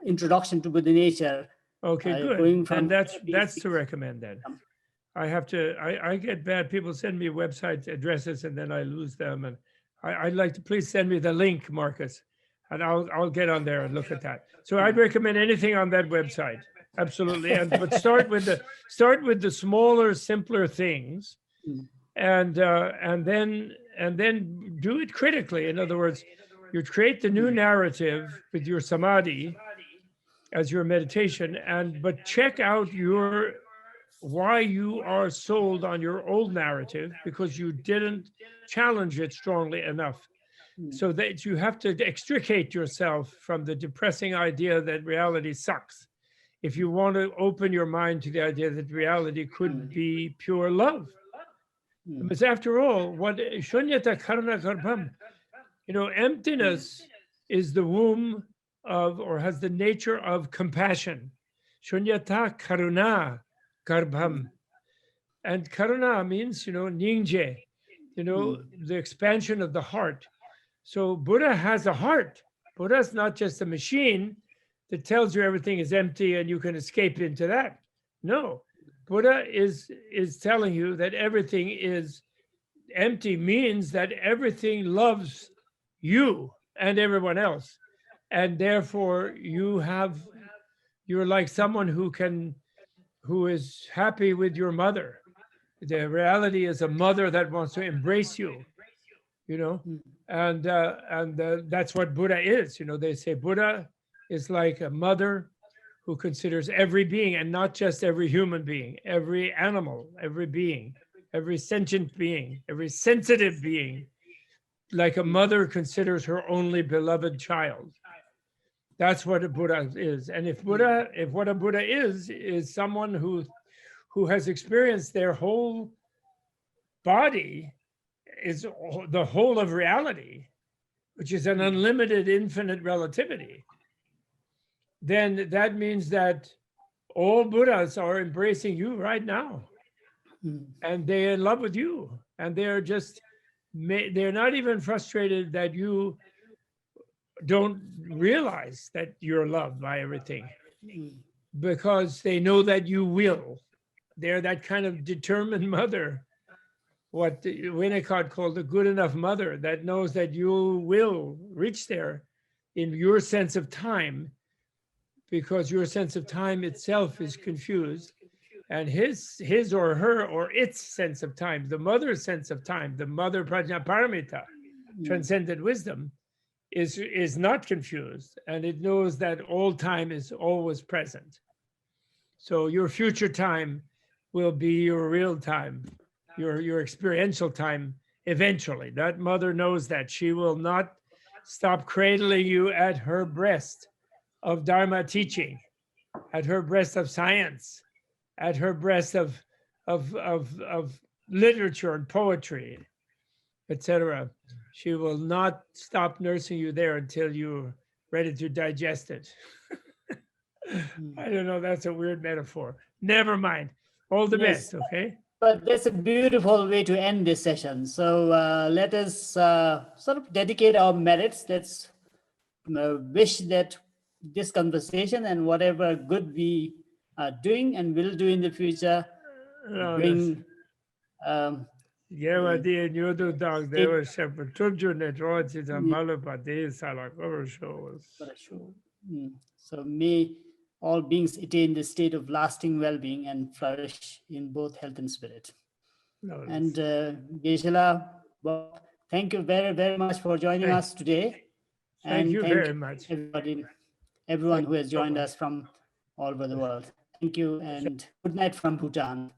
Speaker 3: introduction to Buddha nature.
Speaker 2: Okay, good.
Speaker 3: Going from
Speaker 2: and that's to recommend then. I get bad people send me website addresses and then I lose them. And I'd like to please send me the link, Marcus, and I'll get on there and look at that. So I'd recommend anything on that website. absolutely. And but start with the smaller, simpler things,
Speaker 3: Mm.
Speaker 2: and then do it critically. In other words, you create the new narrative with your samadhi as your meditation, but check out why you are sold on your old narrative, because you didn't challenge it strongly enough. So that you have to extricate yourself from the depressing idea that reality sucks. If you want to open your mind to the idea that reality could be pure love. Because after all, what shunyata karuna garbham, emptiness is the womb of, or has the nature of, compassion. Shunyata karuna garbham. And karuna means, ningje, the expansion of the heart. So Buddha has a heart. Buddha's not just a machine that tells you everything is empty and you can escape into that. No, Buddha is telling you that everything is empty, means that everything loves you and everyone else. And therefore you're like someone who is happy with your mother. The reality is a mother that wants to embrace you, and that's what Buddha is. They say Buddha is like a mother who considers every being, and not just every human being, every animal, every being, every sentient being, every sensitive being, like a mother considers her only beloved child. That's what a Buddha is. And if what a Buddha is someone who has experienced their whole body is the whole of reality, which is an unlimited, infinite relativity, then that means that all Buddhas are embracing you right now. And they're in love with you. And they're not even frustrated that you don't realize that you're loved by everything, because they know that you will. They're that kind of determined mother, what Winnicott called a good enough mother, that knows that you will reach there in your sense of time, because your sense of time itself is confused, and his or her or its sense of time, the mother's sense of time, the mother prajnaparamita, transcendent wisdom, is not confused, and it knows that all time is always present. So your future time will be your real time, your experiential time eventually. That mother knows that. She will not stop cradling you at her breast of Dharma teaching, at her breast of science, at her breast of literature and poetry, etc. She will not stop nursing you there until you're ready to digest it. I don't know, that's a weird metaphor. Never mind. All the best, okay?
Speaker 3: But that's a beautiful way to end this session. So let us sort of dedicate our merits. Let's wish that this conversation and whatever good we are doing and will do in the future bring so may all beings attain the state of lasting well-being and flourish in both health and spirit. And Geshe-la, Bob, thank you very, very much for joining us today.
Speaker 2: Thank you very much.
Speaker 3: Everyone who has joined us from all over the world. Thank you, and good night from Bhutan.